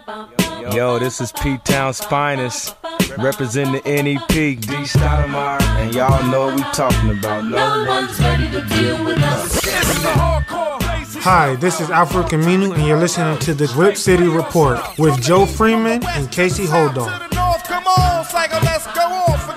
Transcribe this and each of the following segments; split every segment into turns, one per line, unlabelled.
Yo, this is P-Town's finest, representing the NEP, D. Stoudemire, and y'all know what we talking about. No one's ready to deal with us.
Hi, this is Alfred Camino, and you're listening to the Rip City Report with Joe Freeman and Casey Holdon.
Come on, Psycho, let's go off.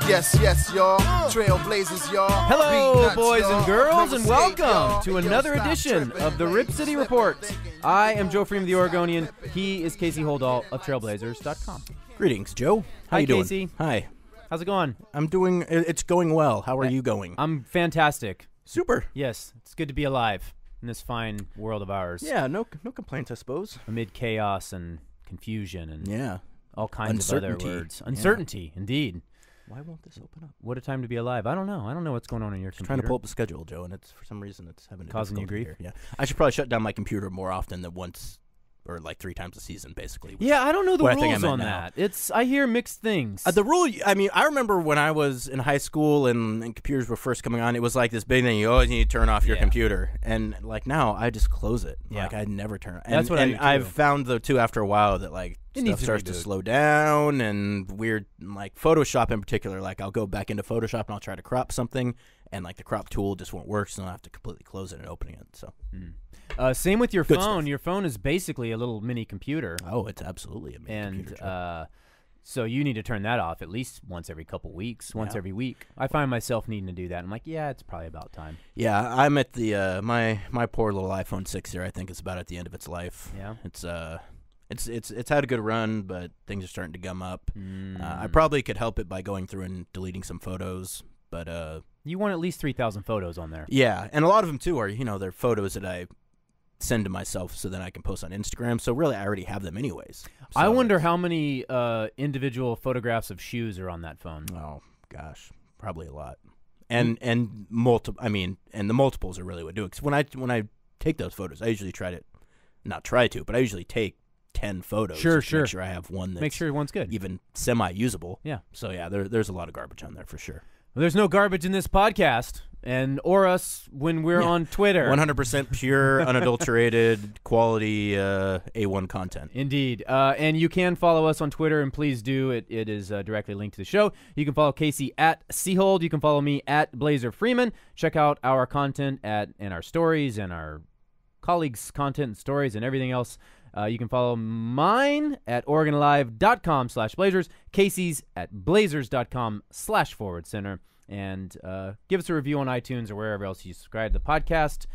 Yes, y'all. Trailblazers, y'all.
Hello,
Nuts,
boys
y'all.
and girls, and
River State,
welcome
y'all.
to
Yo,
another
stop
edition
tripping,
of the
man.
Rip City Report. I am Joe Freeman, the Oregonian. He is Casey Holdall of Trailblazers.com.
Greetings, Joe. How
Hi,
you doing?
Casey.
Hi.
How's it going?
It's going well. How are you going?
I'm fantastic.
Super.
Yes, it's good to be alive in this fine world of ours.
Yeah, no complaints, I suppose.
Amid chaos and confusion and
Yeah.
all kinds of other
Uncertainty.
words. Uncertainty, indeed.
Why won't this open up?
What a time to be alive. I don't know what's going on in your computer.
Trying to pull up the schedule, Joe, and it's for some reason it's having
Causing you
difficulty
grief?
here. Yeah. I should probably shut down my computer more often than once or like 3 times a season, basically.
Yeah, I don't know the
what I think
rules
I'm at
on
now.
that. I hear mixed things.
The rule, I mean, I remember when I was in high school and computers were first coming on, it was like this big thing. You always need to turn off your computer. And like now, I just close it.
Yeah.
Like I never turn it.
That's what I do, too.
I've found, though, too, after a while that like
It
stuff
needs to
starts to
reboot.
slow down and weird, like Photoshop in particular. Like I'll go back into Photoshop and I'll try to crop something. And like the crop tool just won't work, so I have to completely close it and opening it. So,
Same with your
Good
phone.
stuff.
Your phone is basically a little mini computer.
oh, it's absolutely a mini computer, Joe.
So you need to turn that off at least once every couple weeks, once
Yeah.
every week. I find myself needing to do that. I'm like, yeah, it's probably about time.
Yeah, I'm at the my poor little iPhone 6 here. I think is about at the end of its life.
Yeah.
It's had a good run, but things are starting to gum up. I probably could help it by going through and deleting some photos, but
You want at least 3,000 photos on there.
yeah, and a lot of them too are they're photos that I send to myself so then I can post on Instagram. So really, I already have them anyways.
I
So
wonder
it's-
how many individual photographs of shoes are on that phone.
Oh gosh, probably a lot, and multiple. I mean, and the multiples are really what do it. 'Cause when I take those photos, I usually but I usually take 10 photos.
Sure,
just to
sure.
Make sure I have one that's
Make sure one's good.
even semi-usable.
Yeah.
So yeah, there's a lot of garbage on there for sure.
Well, there's no garbage in this podcast, or us when we're on Twitter.
100% pure, unadulterated, quality A1 content.
Indeed. And you can follow us on Twitter, and please do. It is directly linked to the show. You can follow Casey at Seahold. You can follow me at Blazer Freeman. Check out our content and our stories and our colleagues' content and stories and everything else. You can follow mine at OregonLive.com/Blazers, Casey's at Blazers.com/forward center, and give us a review on iTunes or wherever else you subscribe to the podcast.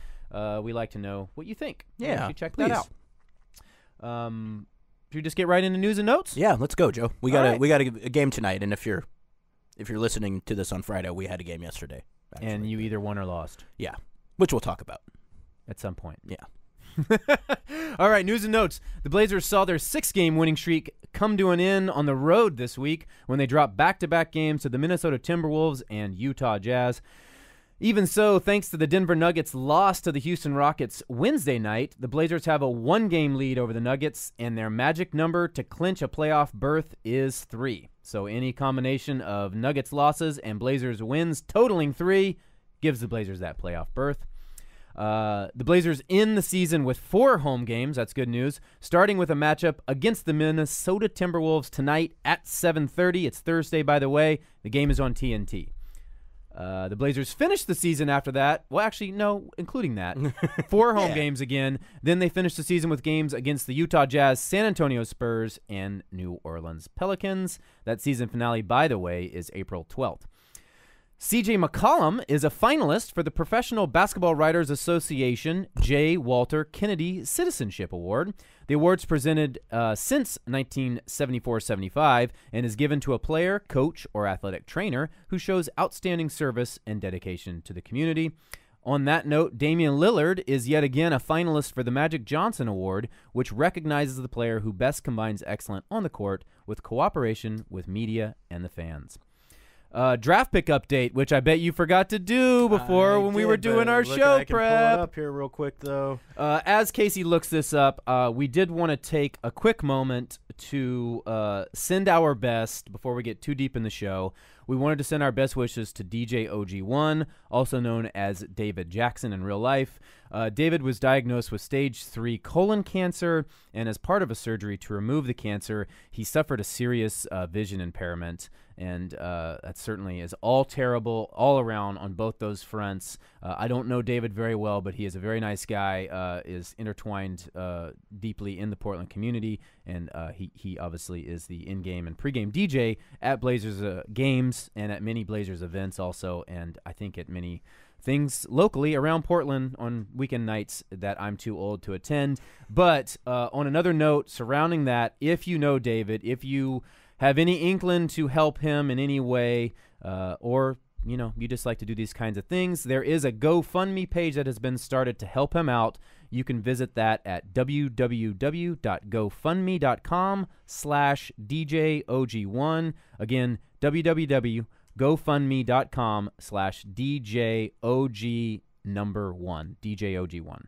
We like to know what you think.
Yeah,
you check
please.
that out. Should we just get right into news and notes?
Yeah, let's go, Joe. We
All
got
right.
we got a game tonight, and if you're listening to this on Friday, we had a game yesterday. Actually.
And you either won or lost
Yeah, which we'll talk about.
at some point.
Yeah.
All right, news and notes. The Blazers saw their 6-game winning streak come to an end on the road this week when they dropped back-to-back games to the Minnesota Timberwolves and Utah Jazz. Even so, thanks to the Denver Nuggets' loss to the Houston Rockets Wednesday night, the Blazers have a 1-game lead over the Nuggets, and their magic number to clinch a playoff berth is 3. So any combination of Nuggets losses and Blazers wins totaling 3 gives the Blazers that playoff berth. The Blazers end the season with 4 home games. That's good news. Starting with a matchup against the Minnesota Timberwolves tonight at 7:30. It's Thursday, by the way. The game is on TNT. The Blazers finished the season after that. Well, actually, no, including that. 4 home games again. Then they finished the season with games against the Utah Jazz, San Antonio Spurs, and New Orleans Pelicans. That season finale, by the way, is April 12th. C.J. McCollum is a finalist for the Professional Basketball Writers Association J. Walter Kennedy Citizenship Award. The award's presented since 1974-75 and is given to a player, coach, or athletic trainer who shows outstanding service and dedication to the community. On that note, Damian Lillard is yet again a finalist for the Magic Johnson Award, which recognizes the player who best combines excellence on the court with cooperation with media and the fans. Draft pick update, which I bet you forgot to do before when we were doing our show
I can
prep.
pull it up here real quick, though.
As Casey looks this up, we did want to take a quick moment to send our best before we get too deep in the show. we wanted to send our best wishes to DJ OG1, also known as David Jackson in real life. David was diagnosed with stage 3 colon cancer, and as part of a surgery to remove the cancer, he suffered a serious vision impairment. And that certainly is all terrible all around on both those fronts. I don't know David very well, but he is a very nice guy, is intertwined deeply in the Portland community, and he obviously is the in-game and pregame DJ at Blazers games and at many Blazers events also, and I think at many things locally around Portland on weekend nights that I'm too old to attend. But on another note surrounding that, if you know David, if you have any inkling to help him in any way, or you just like to do these kinds of things, there is a GoFundMe page that has been started to help him out. You can visit that at www.gofundme.com/DJOG1. Again, www.gofundme.com/DJOG1. DJOG1.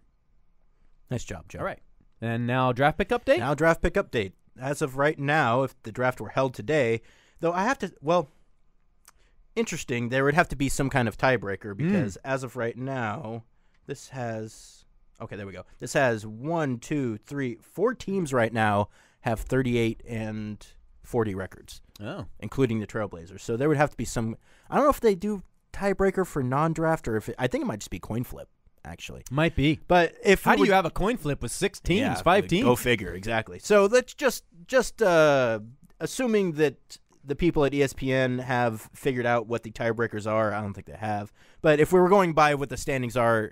Nice job, Joe.
All right. And now draft pick update?
Now draft pick update. As of right now, if the draft were held today, though I have to, interesting, there would have to be some kind of tiebreaker because as of right now, this has, there we go. This has 4 teams right now have 38 and 40 records, including the Trailblazers. So there would have to be some, I don't know if they do tiebreaker for non-draft or I think it might just be coin flip. Actually,
might be,
but
how do you have a coin flip with 6 teams, 5 teams?
Go figure, exactly. So let's just assuming that the people at ESPN have figured out what the tiebreakers are. I don't think they have, but if we were going by what the standings are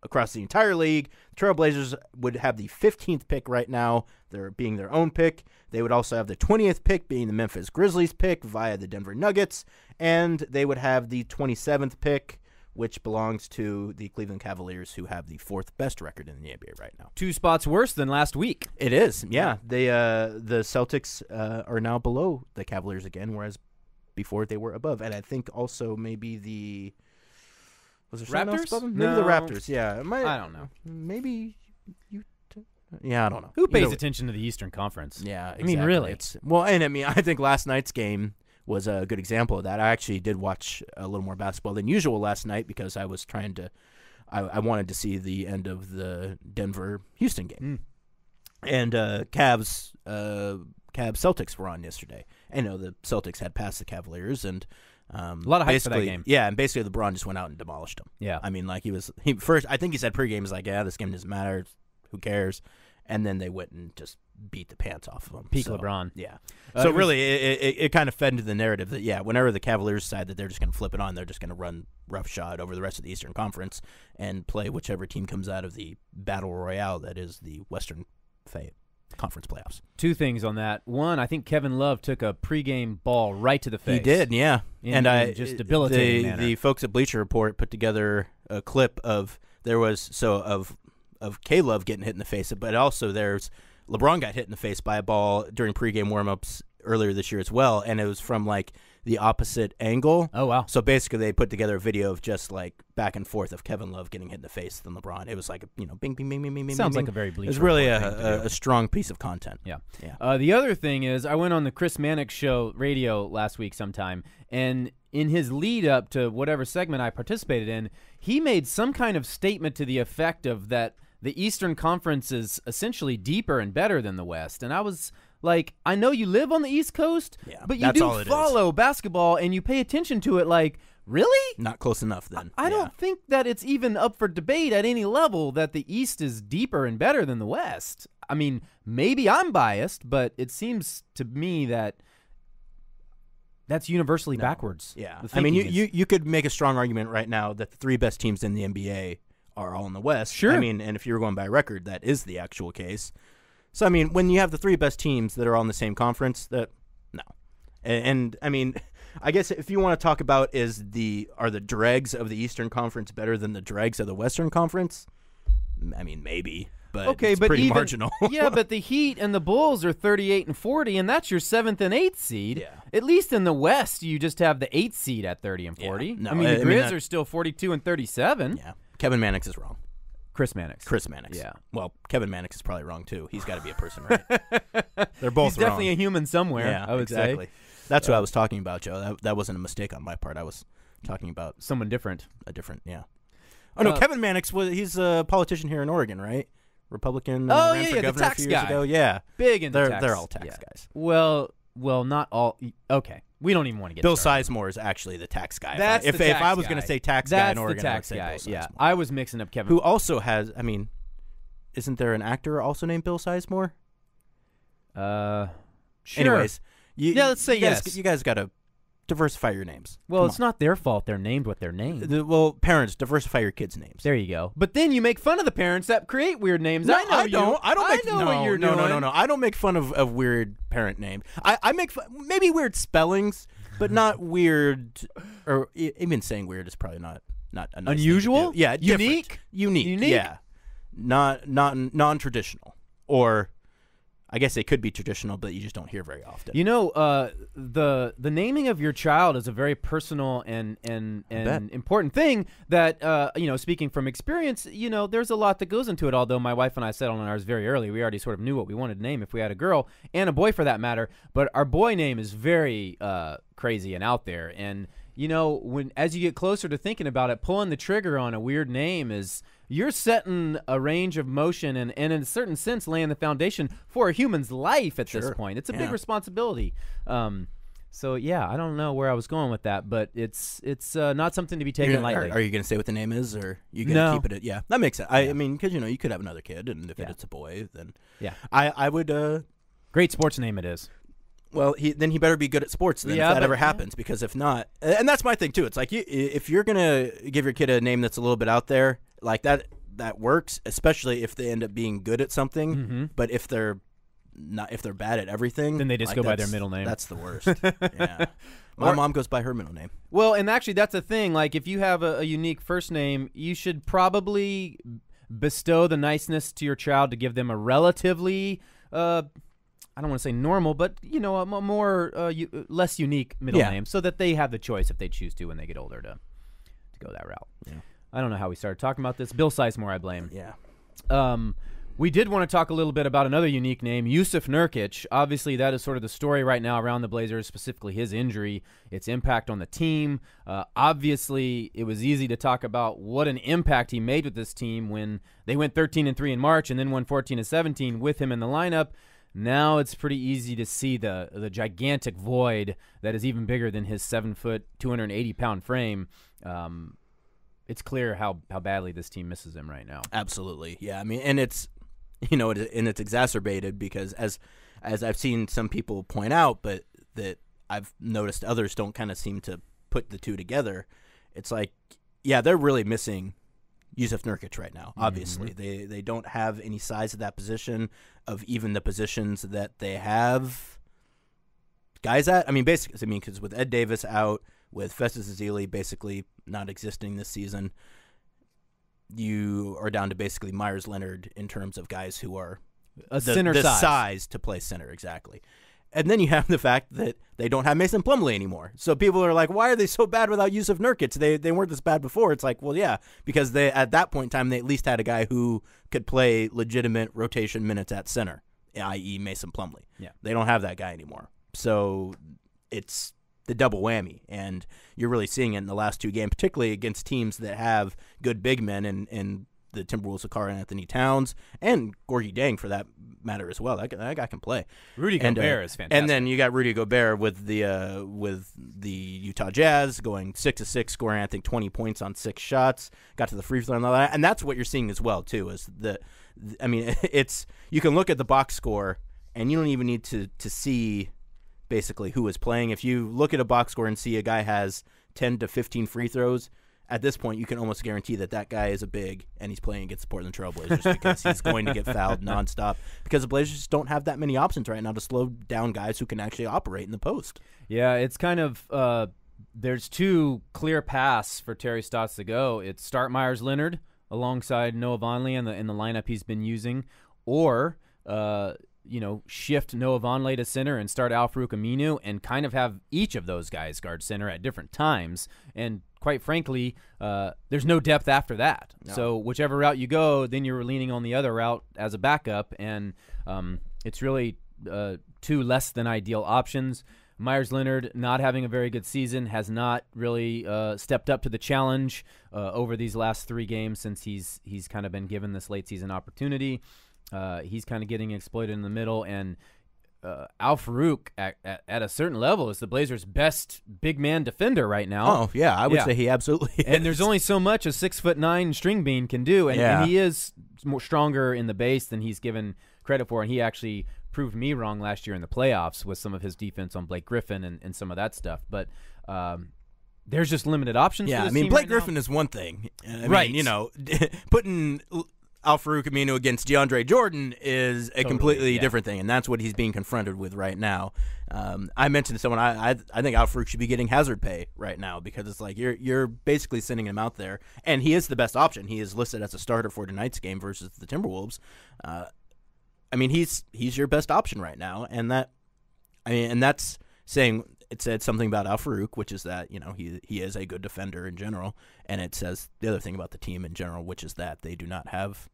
across the entire league, the Trailblazers would have the 15th pick right now. They're being their own pick. They would also have the 20th pick being the Memphis Grizzlies pick via the Denver Nuggets, and they would have the 27th pick, which belongs to the Cleveland Cavaliers, who have the 4th best record in the NBA right now.
2 spots worse than last week.
It is, yeah. They the Celtics are now below the Cavaliers again, whereas before they were above. And I think also maybe the was there someone else above them? Maybe the Raptors. Yeah,
I don't know.
Maybe you. Yeah, I don't know.
Who pays attention to the Eastern Conference?
Yeah, exactly.
I mean, really.
I think last night's game was a good example of that. I actually did watch a little more basketball than usual last night because I was trying to I wanted to see the end of the Denver-Houston game. And Cavs Celtics were on yesterday. I know the Celtics had passed the Cavaliers, and
a lot of hype for that game.
Yeah, and basically LeBron just went out and demolished them.
Yeah.
I mean, like he first, I think he said pregame, was like, yeah, this game doesn't matter. Who cares? And then they went and just beat the pants off of them.
Peak LeBron.
Yeah. So really, it kind of fed into the narrative that, yeah, whenever the Cavaliers decide that they're just going to flip it on, they're just going to run roughshod over the rest of the Eastern Conference and play whichever team comes out of the battle royale that is the Western Conference playoffs.
2 things on that. One, I think Kevin Love took a pregame ball right to the face.
He did, yeah.
In just debilitating manner.
The folks at Bleacher Report put together a clip of K-Love getting hit in the face, but also there's LeBron got hit in the face by a ball during pregame warm-ups earlier this year as well, and it was from like the opposite angle.
Oh, wow.
So basically they put together a video of just like back and forth of Kevin Love getting hit in the face than LeBron. It was like, bing, bing, bing, bing, bing.
Sounds
bing.
like a very Bleacher.
It was really
Report
a strong piece of content.
Yeah.
Yeah.
The other thing is I went on the Chris Mannix show radio last week sometime, and in his lead up to whatever segment I participated in, he made some kind of statement to the effect of that the Eastern Conference is essentially deeper and better than the West. And I was like, I know you live on the East Coast, but you do follow basketball and you pay attention to it. Like, really?
Not close enough then.
I don't think that it's even up for debate at any level that the East is deeper and better than the West. I mean, maybe I'm biased, but it seems to me that that's universally backwards.
Yeah. I mean, you could make a strong argument right now that the 3 best teams in the NBA are all in the West.
Sure.
I mean, and if you were going by record, that is the actual case. So, I mean, when you have the 3 best teams that are all in the same conference, no. And I mean, I guess if you want to talk about are the dregs of the Eastern Conference better than the dregs of the Western Conference? I mean, maybe, but it's pretty marginal.
Yeah, but the Heat and the Bulls are 38 and 40, and that's your 7th and 8th seed.
Yeah.
At least in the West, you just have the 8th seed at 30 and 40.
Yeah. No,
I mean, the Grizz are still 42 and 37.
Yeah. Kevin Mannix is wrong.
Chris Mannix.
Yeah. Well, Kevin Mannix is probably wrong, too. He's got to be a person, right? They're both
He's definitely a human somewhere, I would say.
That's who I was talking about, Joe. That wasn't a mistake on my part. I was talking about
someone different.
a different, yeah. Oh, no, Kevin Mannix, he's a politician here in Oregon, right? Republican. Ran for governor
the tax
a few years
guy.
ago. Yeah.
Big into tax.
They're all tax guys.
Well, not all. Okay. We don't even want to get
Bill
started.
Sizemore is actually the tax guy.
That's
if
the tax
I was
guy.
going to say tax
That's
guy in Oregon,
the
I would
tax
say
guy.
Bill Sizemore.
Yeah, I was mixing up Kevin.
Who also has, isn't there an actor also named Bill Sizemore?
Sure.
Anyways.
Let's say yes.
You guys got to diversify your names.
Well, it's not their fault they're named what they're named.
Parents, diversify your kids' names.
There you go. But then you make fun of the parents that create weird names.
No,
I know you.
don't. I don't.
know what you're doing.
No. I don't make fun of weird parent names. I make fun, maybe weird spellings, but not weird. Or even saying weird is probably not a nice
unusual.
Thing to do. Yeah,
unique.
Unique. Yeah, not non-traditional. Or I guess they could be traditional, but you just don't hear very often.
You know, the naming of your child is a very personal and important thing that, speaking from experience, there's a lot that goes into it, although my wife and I settled on ours very early. We already sort of knew what we wanted to name if we had a girl and a boy for that matter, but our boy name is very crazy and out there. And, as you get closer to thinking about it, pulling the trigger on a weird name you're setting a range of motion and in a certain sense laying the foundation for a human's life at this point. It's a big responsibility. So I don't know where I was going with that, but it's not something to be taken lightly.
Are you going to say what the name is, or you going to keep it? Yeah, that makes sense. I mean, because you could have another kid, and if it's a boy, then I would.
Great sports name it is.
Well, then he better be good at sports then if that ever happens, because if not, and that's my thing too. It's like if you're gonna give your kid a name that's a little bit out there like that works, especially if they end up being good at something.
Mm-hmm.
But if they're bad at everything,
then they just go by their middle name.
That's the worst. Yeah, my mom goes by her middle name.
Well, and actually that's the thing. Like if you have a unique first name, you should probably bestow the niceness to your child to give them a relatively I don't want to say normal, but a more less unique middle name, so that they have the choice if they choose to when they get older to go that route. Yeah. I don't know how we started talking about this. Bill Sizemore, I blame.
Yeah.
We did want to talk a little bit about another unique name, Jusuf Nurkic. Obviously, that is sort of the story right now around the Blazers, specifically his injury, its impact on the team. Obviously, it was easy to talk about what an impact he made with this team when they went 13-3 in March and then won 14-17 with him in the lineup. Now it's pretty easy to see the gigantic void that is even bigger than his 7-foot, 280-pound frame. It's clear how badly this team misses him right now.
Absolutely, yeah. I mean, and it's it's exacerbated because as I've seen some people point out, but that I've noticed others don't kind of seem to put the two together. It's like, yeah, they're really missing Jusuf Nurkic right now. Obviously, they don't have any size at that position of even the positions that they have guys at. I mean, basically, because with Ed Davis out, with Festus Ezeli basically not existing this season, you are down to basically Meyers Leonard in terms of guys who are
center
size to play center, exactly. And then you have the fact that they don't have Mason Plumlee anymore. So people are like, why are they so bad without Jusuf Nurkic? They weren't this bad before. It's like, well, yeah, because they at that point in time, they at least had a guy who could play legitimate rotation minutes at center, i.e. Mason Plumlee.
Yeah. They
don't have that guy anymore. So it's the double whammy. And you're really seeing it in the last two games, particularly against teams that have good big men and the Timberwolves of Karl-Anthony Towns and Gorgie Dang for that matter as well. That guy can play.
Rudy Gobert is fantastic.
And then you got Rudy Gobert with the Utah Jazz going 6-6, scoring I think 20 points on 6 shots. Got to the free throw and all that. And that's what you're seeing as well too. Is it's you can look at the box score and you don't even need to see basically who is playing. If you look at a box score and see a guy has 10 to 15 free throws, at this point, you can almost guarantee that guy is a big and he's playing against the Portland Trail Blazers because he's going to get fouled nonstop because the Blazers don't have that many options right now to slow down guys who can actually operate in the post.
Yeah, it's kind of there's two clear paths for Terry Stotts to go. It's start Meyers Leonard alongside Noah Vonleh in the lineup he's been using, or shift Noah Vonleh to center and start Al-Farouq Aminu and kind of have each of those guys guard center at different times. And quite frankly, there's no depth after that. No. So whichever route you go, then you're leaning on the other route as a backup, and it's really two less than ideal options. Meyers Leonard not having a very good season, has not really stepped up to the challenge over these last 3 games since he's kind of been given this late season opportunity. He's kind of getting exploited in the middle, and Al-Farouq at a certain level is the Blazers' best big man defender right now.
Oh yeah, I would say he absolutely is.
And there's only so much a 6'9" string bean can do, and he is more stronger in the base than he's given credit for, and he actually proved me wrong last year in the playoffs with some of his defense on Blake Griffin and some of that stuff. But there's just limited options.
Yeah,
for this
I mean,
team
Blake
right
Griffin
now.
is one thing. I
Right.
mean, putting Al-Farouq Aminu against DeAndre Jordan is a completely different thing, and that's what he's being confronted with right now. I mentioned to someone I think Al-Farouq should be getting hazard pay right now because it's like you're basically sending him out there, and he is the best option. He is listed as a starter for tonight's game versus the Timberwolves. I mean, he's your best option right now, and that's saying it said something about Al-Farouq, which is that he is a good defender in general, and it says the other thing about the team in general, which is that they don't have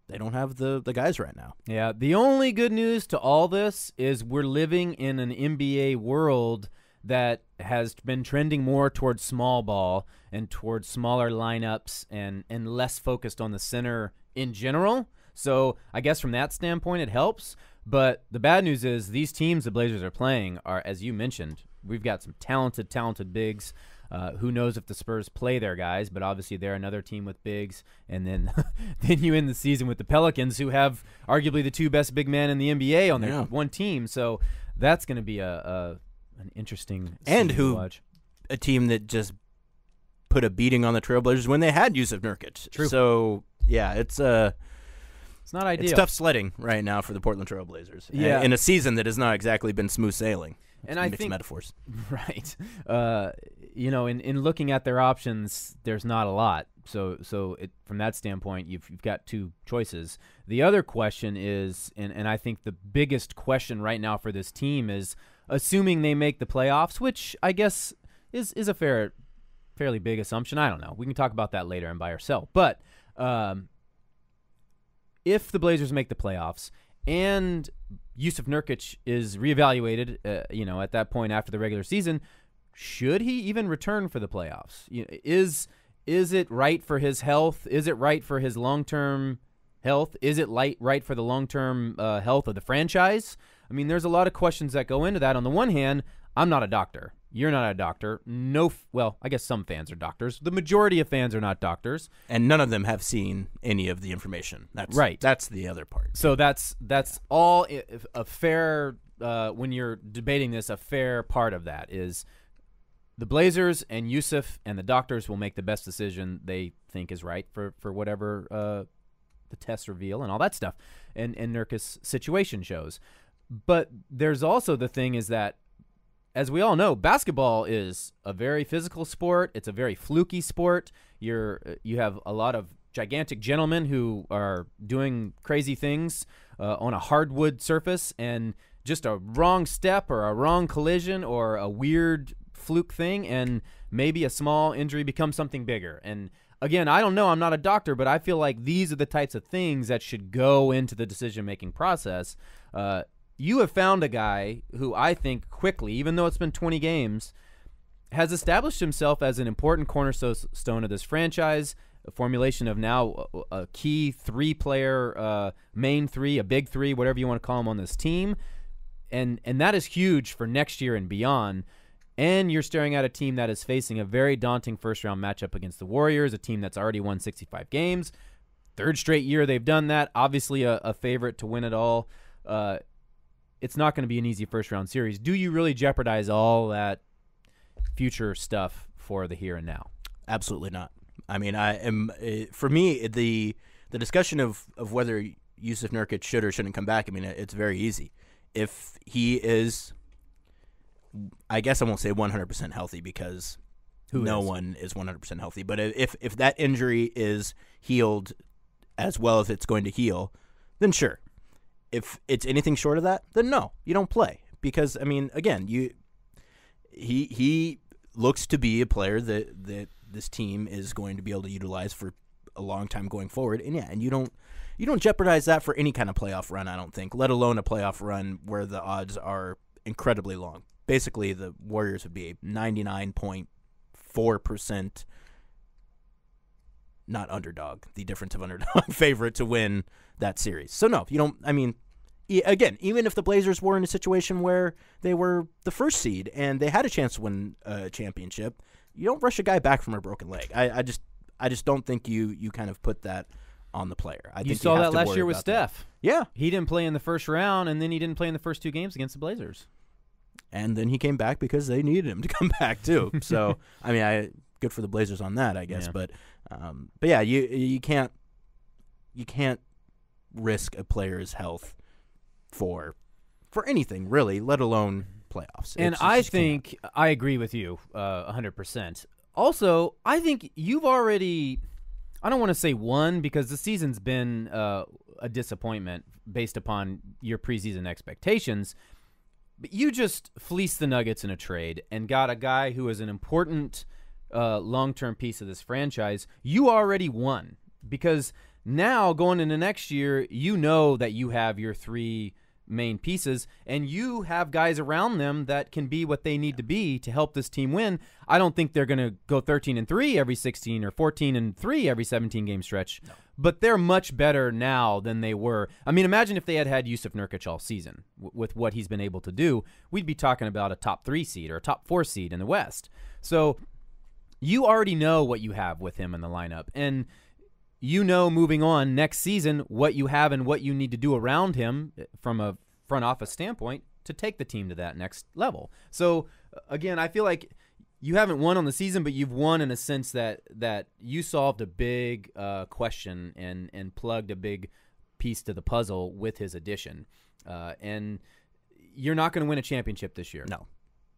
the guys right now.
Yeah, the only good news to all this is we're living in an NBA world that has been trending more towards small ball and towards smaller lineups and less focused on the center in general. So I guess from that standpoint it helps. But the bad news is these teams the Blazers are playing are, as you mentioned, we've got some talented bigs. Who knows if the Spurs play their guys, but obviously they're another team with bigs. And then then you end the season with the Pelicans, who have arguably the 2 best big men in the NBA on their one team. So that's going to be an interesting season to watch.
A team that just put a beating on the Trailblazers when they had Jusuf Nurkic.
True.
So, yeah, it's
not ideal.
It's tough sledding right now for the Portland Trailblazers.
Yeah.
In a season that has not exactly been smooth sailing.
And I think
metaphors.
Right. In looking at their options, there's not a lot. So from that standpoint, you've got 2 choices. The other question is, and I think the biggest question right now for this team is, assuming they make the playoffs, which I guess is a fairly big assumption. I don't know. We can talk about that later and by ourselves. But if the Blazers make the playoffs and Jusuf Nurkic is reevaluated, at that point after the regular season, should he even return for the playoffs? Is it right for his health? Is it right for his long-term health? Is it right for the long-term health of the franchise? I mean, there's a lot of questions that go into that. On the one hand, I'm not a doctor. You're not a doctor. Well, I guess some fans are doctors. The majority of fans are not doctors.
And none of them have seen any of the information. That's
right.
That's the other part.
So that's all a fair, when you're debating this, a fair part of that is the Blazers and Jusuf and the doctors will make the best decision they think is right for whatever the tests reveal and all that stuff. And Nurkic's situation shows. But there's also the thing is that, as we all know, basketball is a very physical sport. It's a very fluky sport. You have a lot of gigantic gentlemen who are doing crazy things on a hardwood surface, and just a wrong step or a wrong collision or a weird fluke thing, and maybe a small injury becomes something bigger. And again, I don't know. I'm not a doctor, but I feel like these are the types of things that should go into the decision-making process. You have found a guy who I think quickly, even though it's been 20 games, has established himself as an important cornerstone of this franchise, a formulation of now a key 3-player, main 3, a big 3, whatever you want to call him on this team. And that is huge for next year and beyond. And you're staring at a team that is facing a very daunting first-round matchup against the Warriors, a team that's already won 65 games. 3rd straight year they've done that. Obviously a favorite to win it all. It's not going to be an easy first-round series. Do you really jeopardize all that future stuff for the here and now?
Absolutely not. I mean, for me, the discussion of whether Jusuf Nurkic should or shouldn't come back, I mean, it's very easy. If he is, I guess I won't say 100% healthy because no one is 100% healthy, but if that injury is healed as well as it's going to heal, then sure. If it's anything short of that, then no, you don't play. Because, I mean, again, he looks to be a player that this team is going to be able to utilize for a long time going forward. And yeah, and you don't jeopardize that for any kind of playoff run, I don't think, let alone a playoff run where the odds are incredibly long. basically the Warriors would be a 99.4% not underdog, the difference of underdog favorite to win that series. So no, you don't. I mean, again, even if the Blazers were in a situation where they were the first seed and they had a chance to win a championship, you don't rush a guy back from a broken leg. I just don't think you kind of put that on the player.
You saw that last year with Steph.
Yeah.
He didn't play in the first round, and then he didn't play in the first 2 games against the Blazers.
And then he came back because they needed him to come back too. So I mean, good for the Blazers on that, I guess.
Yeah.
But yeah, you can't risk a player's health for anything really, let alone playoffs.
And I think I agree with you 100%. Also, I think you've already, I don't want to say won because the season's been a disappointment based upon your preseason expectations, but you just fleeced the Nuggets in a trade and got a guy who is an important long-term piece of this franchise. You already won because now going into next year, you know that you have your 3 main pieces, and you have guys around them that can be what they need to be to help this team win. I don't think they're going to go 13-3 every 16 or 14-3 every 17 game stretch, but they're much better now than they were. I mean, imagine if they had Jusuf Nurkic all season with what he's been able to do. We'd be talking about a top 3 seed or a top 4 seed in the West. So you already know what you have with him in the lineup, and you know moving on next season what you have and what you need to do around him from a front office standpoint to take the team to that next level. So, again, I feel like you haven't won on the season, but you've won in a sense that you solved a big question and plugged a big piece to the puzzle with his addition. And you're not going to win a championship this year.
No.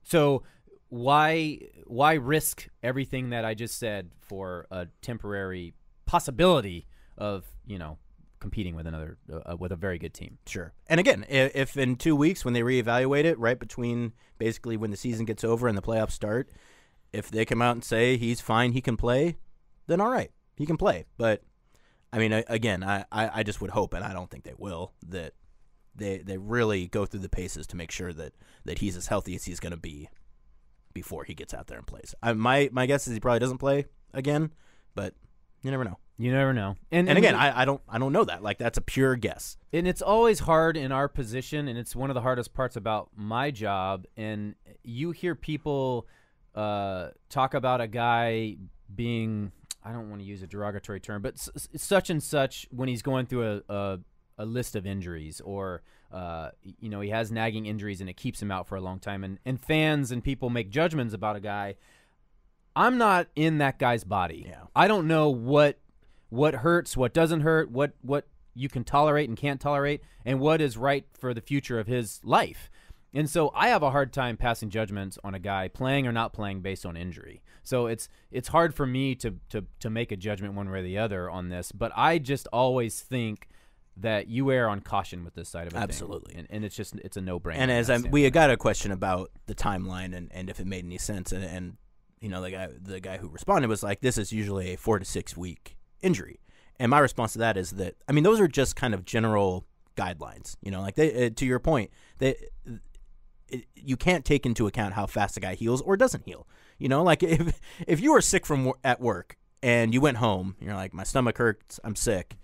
So why risk everything that I just said for a temporary possibility of, competing with another with a very good team?
Sure. And again, if in 2 weeks when they reevaluate it, right between basically when the season gets over and the playoffs start, if they come out and say he's fine, he can play, then all right, he can play. But I mean, again, I just would hope, and I don't think they will, that they really go through the paces to make sure that he's as healthy as he's going to be before he gets out there and plays. My guess is he probably doesn't play again, but you never know.
You never know.
And again, I don't know that. Like, that's a pure guess.
And it's always hard in our position, and it's one of the hardest parts about my job. And you hear people talk about a guy being, I don't want to use a derogatory term, but such and such when he's going through a list of injuries, or he has nagging injuries and it keeps him out for a long time. And fans and people make judgments about a guy. I'm not in that guy's body.
Yeah.
I don't know what hurts, what doesn't hurt, what you can tolerate and can't tolerate, and what is right for the future of his life. And so I have a hard time passing judgments on a guy playing or not playing based on injury. So it's hard for me to make a judgment one way or the other on this, but I just always think that you err on caution with this side of it.
Absolutely.
And it's a no-brainer.
And as we got a question about the timeline and if it made any sense, and the guy who responded was like, this is usually a 4 to 6 week injury. And my response to that is that, I mean, those are just kind of general guidelines. To your point, you can't take into account how fast a guy heals or doesn't heal. If you were sick at work and you went home, you're like, my stomach hurts, I'm sick.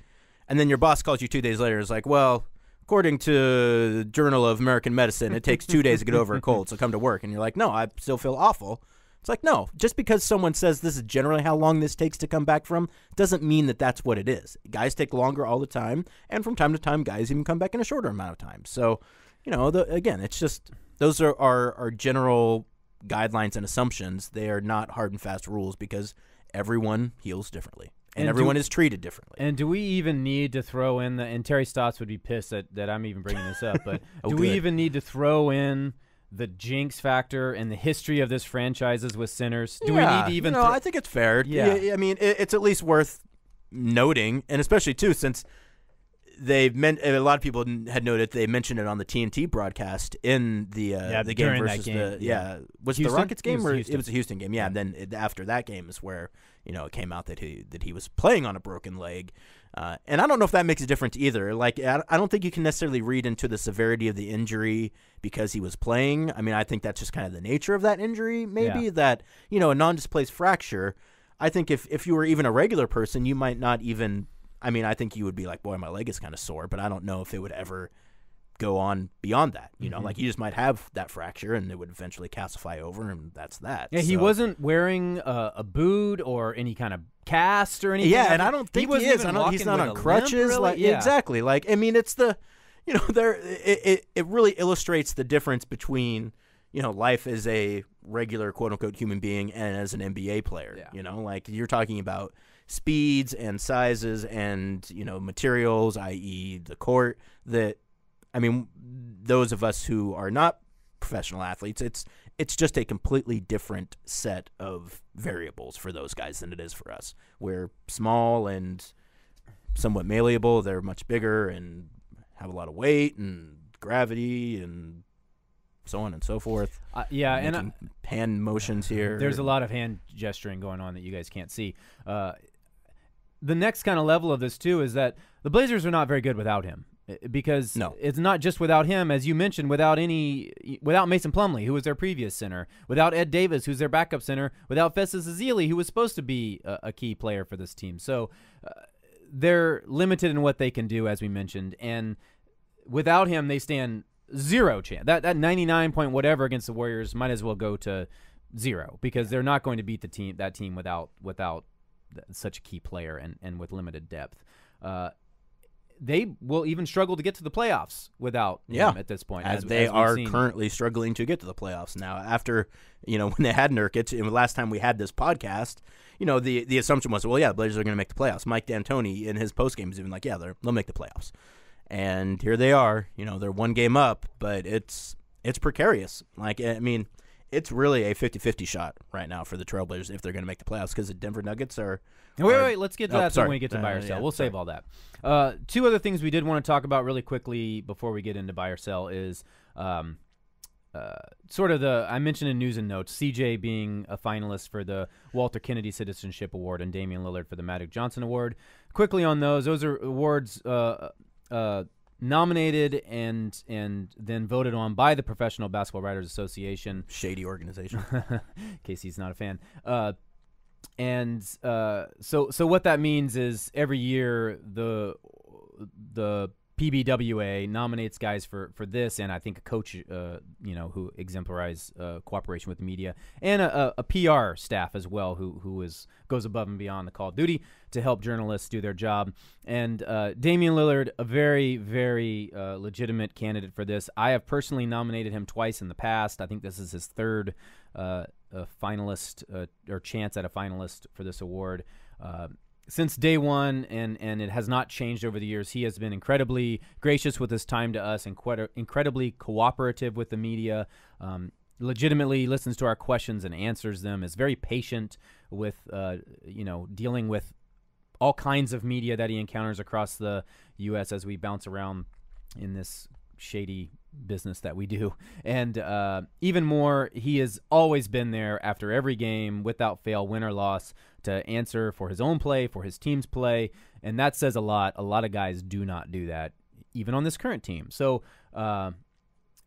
And then your boss calls you 2 days later and is like, well, according to the Journal of American Medicine, it takes 2 days to get over a cold, so come to work. And you're like, no, I still feel awful. It's like, no, just because someone says this is generally how long this takes to come back from doesn't mean that that's what it is. Guys take longer all the time, and from time to time, guys even come back in a shorter amount of time. So, again, it's just those are our general guidelines and assumptions. They are not hard and fast rules because everyone heals differently. And everyone is treated differently.
And do we even need to throw in and Terry Stotts would be pissed that I'm even bringing this up, but do we even need to throw in the jinx factor and the history of this franchises with sinners? Do we need to even
I think it's fair.
Yeah.
I mean, it's at least worth noting, and especially, too, since a lot of people had noted they mentioned it on the TNT broadcast in the game versus was it the Rockets game or it was a Houston game? Yeah, and then after that game is where it came out that he was playing on a broken leg, and I don't know if that makes a difference either. Like I don't think you can necessarily read into the severity of the injury because he was playing. I mean, I think that's just kind of the nature of that injury. Maybe that a non-displaced fracture. I think if you were even a regular person, you might not even. I mean, I think you would be like, boy, my leg is kind of sore, but I don't know if it would ever go on beyond that. Like you just might have that fracture and it would eventually calcify over, and that's that.
Yeah, he wasn't wearing a boot or any kind of cast or anything.
Yeah, and I don't think he is. He's not on crutches.
Limp, really?
Exactly. Like, I mean, it's the, it really illustrates the difference between, life as a regular quote unquote human being and as an NBA player. Yeah. Like you're talking about speeds and sizes and materials, i.e. the court, that I mean those of us who are not professional athletes, it's just a completely different set of variables for those guys than it is for us. We're small and somewhat malleable. They're much bigger and have a lot of weight and gravity and so on and so forth.
And
hand motions here.
There's a lot of hand gesturing going on that you guys can't see. The next kind of level of this, too, is that the Blazers are not very good without him because it's not just without him, as you mentioned, without Mason Plumlee, who was their previous center, without Ed Davis, who's their backup center, without Festus Ezeli, who was supposed to be a key player for this team. So they're limited in what they can do, as we mentioned, and without him, they stand zero chance. That 99 point whatever against the Warriors might as well go to zero because they're not going to beat that team without such a key player and with limited depth. They will even struggle to get to the playoffs without him at this point.
As they are currently struggling to get to the playoffs now. After, when they had Nurkic, and the last time we had this podcast, the assumption was, the Blazers are going to make the playoffs. Mike D'Antoni in his postgame is even like, they'll make the playoffs. And here they are. They're one game up, but it's precarious. Like, I mean, it's really a 50-50 shot right now for the Trailblazers if they're going to make the playoffs because the Denver Nuggets are.
Wait, let's get to that when we get to buy or sell. We'll save all that. Two other things we did want to talk about really quickly before we get into buy or sell is sort of I mentioned in news and notes, CJ being a finalist for the Walter Kennedy Citizenship Award and Damian Lillard for the Magic Johnson Award. Quickly on those are awards nominated and then voted on by the Professional Basketball Writers Association.
Shady organization.
Casey's not a fan. So what that means is every year the PBWA nominates guys for this, and I think a coach, who exemplarize cooperation with the media, and a PR staff as well, who goes above and beyond the call of duty to help journalists do their job. And Damian Lillard, a very, very legitimate candidate for this. I have personally nominated him twice in the past. I think this is his third finalist or chance at a finalist for this award. Since day one, and it has not changed over the years, he has been incredibly gracious with his time to us, incredibly cooperative with the media, legitimately listens to our questions and answers them, is very patient with, dealing with all kinds of media that he encounters across the U.S. as we bounce around in this shady business that we do. And even more, he has always been there after every game, without fail, win or loss, to answer for his own play, for his team's play, and that says a lot. A lot of guys do not do that, even on this current team. So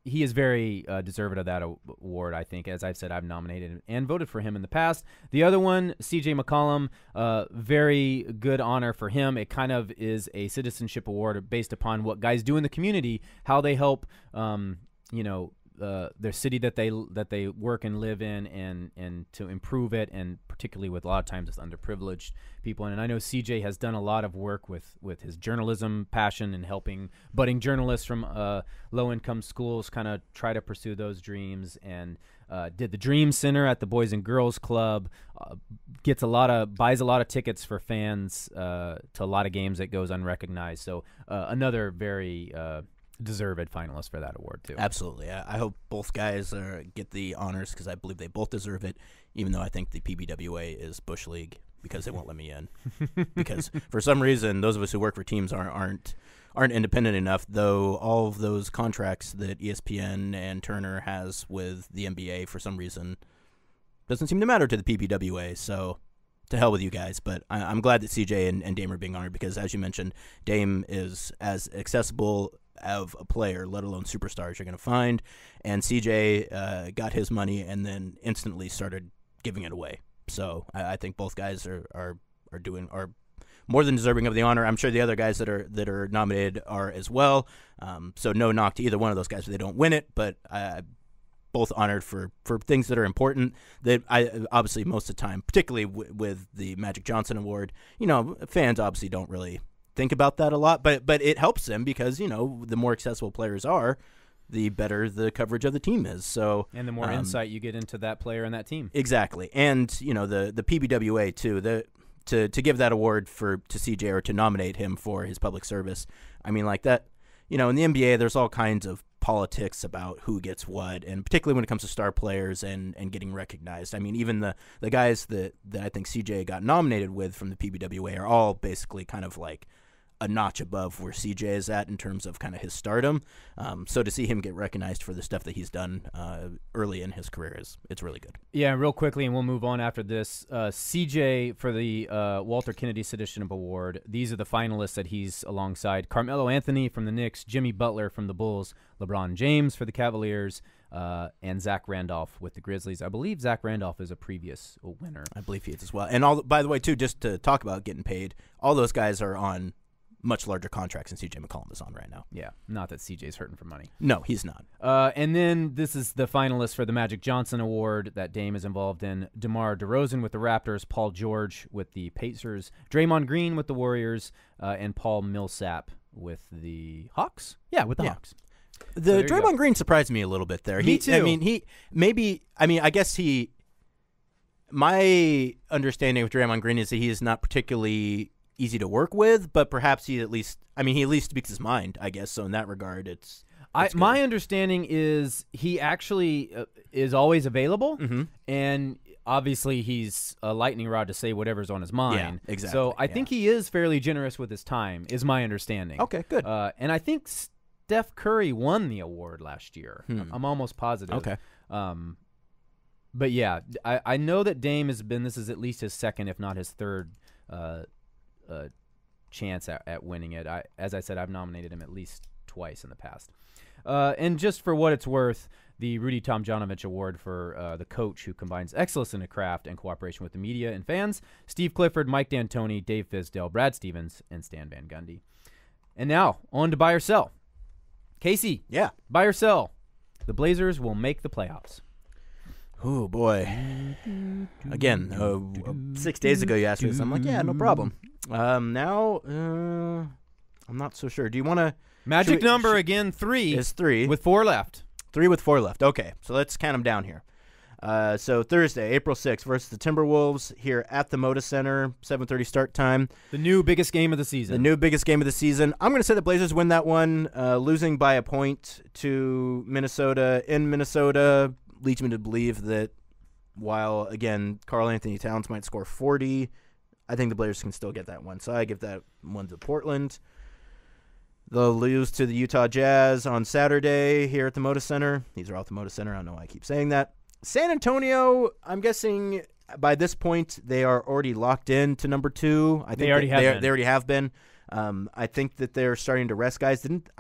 he is very deserving of that award, I think. As I've said, I've nominated and voted for him in the past. The other one, C.J. McCollum, very good honor for him. It kind of is a citizenship award based upon what guys do in the community, how they help, their city that they work and live in, and to improve it, and particularly with a lot of times it's underprivileged people. And I know CJ has done a lot of work with his journalism passion and helping budding journalists from low-income schools kind of try to pursue those dreams, and did the Dream Center at the Boys and Girls Club, buys a lot of tickets for fans to a lot of games that goes unrecognized. So another very deserved finalist for that award too.
Absolutely. I hope both guys get the honors because I believe they both deserve it, even though I think the PBWA is Bush League because they won't let me in. Because for some reason, those of us who work for teams aren't aren't independent enough, though all of those contracts that ESPN and Turner has with the NBA for some reason doesn't seem to matter to the PBWA, so to hell with you guys. But I'm glad that CJ and Dame are being honored because, as you mentioned, Dame is as accessible of a player, let alone superstars, you're going to find, and CJ got his money and then instantly started giving it away. So I think both guys are more than deserving of the honor. I'm sure the other guys that are nominated are as well. So no knock to either one of those guys if they don't win it, but both honored for things that are important that I obviously most of the time, particularly with the Magic Johnson Award, fans obviously don't really think about that a lot, but it helps them because, the more accessible players are, the better the coverage of the team is. So
and the more insight you get into that player and that team. Exactly.
And, the PBWA too, to give that award to CJ or to nominate him for his public service. I mean, like that, in the NBA, there's all kinds of politics about who gets what, and particularly when it comes to star players and getting recognized. I mean, even the guys that I think CJ got nominated with from the PBWA are all basically kind of like a notch above where CJ is at in terms of kind of his stardom. So to see him get recognized for the stuff that he's done early in his career it's really good.
Yeah, real quickly, and we'll move on after this. CJ for the Walter Kennedy Citizenship Award. These are the finalists that he's alongside: Carmelo Anthony from the Knicks, Jimmy Butler from the Bulls, LeBron James for the Cavaliers, and Zach Randolph with the Grizzlies. I believe Zach Randolph is a previous winner.
I believe he is as well. And by the way, too, just to talk about getting paid, all those guys are on much larger contracts than CJ McCollum is on right now.
Yeah, not that CJ's hurting for money.
No, he's not.
And then this is the finalists for the Magic Johnson Award that Dame is involved in: DeMar DeRozan with the Raptors, Paul George with the Pacers, Draymond Green with the Warriors, and Paul Millsap with the Hawks. Yeah, with the Hawks.
The Draymond Green surprised me a little bit there.
Me too.
I guess my understanding of Draymond Green is that he is not particularly easy to work with, but perhaps he at least speaks his mind, I guess. So in that regard, it's
my understanding is he actually is always available, and obviously he's a lightning rod to say whatever's on his mind.
Yeah, exactly.
So I think he is fairly generous with his time, is my understanding.
Okay, good.
And I think Steph Curry won the award last year. I'm almost positive.
Okay.
But yeah, I know that Dame this is at least his second, if not his third chance at winning it. As I said, I've nominated him at least twice in the past. And just for what it's worth, the Rudy Tomjanovich Award for the coach who combines excellence in the craft and cooperation with the media and fans: Steve Clifford, Mike D'Antoni, Dave Fizdale, Brad Stevens, and Stan Van Gundy. And now, on to buy or sell. Casey,
yeah,
buy or sell. The Blazers will make the playoffs.
Oh, boy. Again, 6 days ago you asked me this. I'm like, yeah, no problem. Now, I'm not so sure. Do you want to...
Magic number again, 3.
Is 3.
With 4 left.
3 with 4 left. Okay, so let's count them down here. So Thursday, April 6th versus the Timberwolves here at the Moda Center, 7:30 start time.
The new biggest game of the season.
I'm going to say the Blazers win that one, losing by a point to Minnesota in Minnesota. Leads me to believe that while, again, Karl Anthony Towns might score 40, I think the Blazers can still get that one. So I give that one to Portland. They'll lose to the Utah Jazz on Saturday here at the Moda Center. These are all at the Moda Center. I don't know why I keep saying that. San Antonio, I'm guessing by this point they are already locked in to number 2. I think
they already have
been. I think that they're starting to rest guys. Did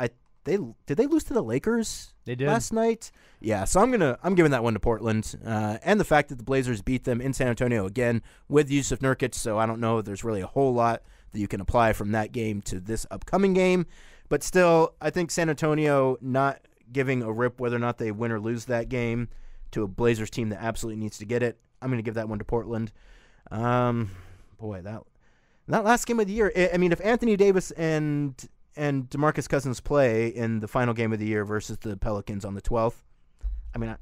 they lose to the Lakers?
They did
last night. Yeah, so I'm giving that one to Portland, and the fact that the Blazers beat them in San Antonio again with Jusuf Nurkic. So I don't know if there's really a whole lot that you can apply from that game to this upcoming game, but still, I think San Antonio not giving a rip whether or not they win or lose that game to a Blazers team that absolutely needs to get it. I'm going to give that one to Portland. Boy, that last game of the year. I mean, if Anthony Davis and DeMarcus Cousins play in the final game of the year versus the Pelicans on the 12th, I mean,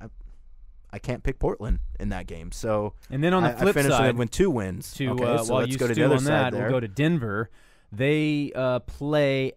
I can't pick Portland in that game. So
and then on the flip side,
with 2 wins.
So let's go to the other side. We'll go to Denver. They play.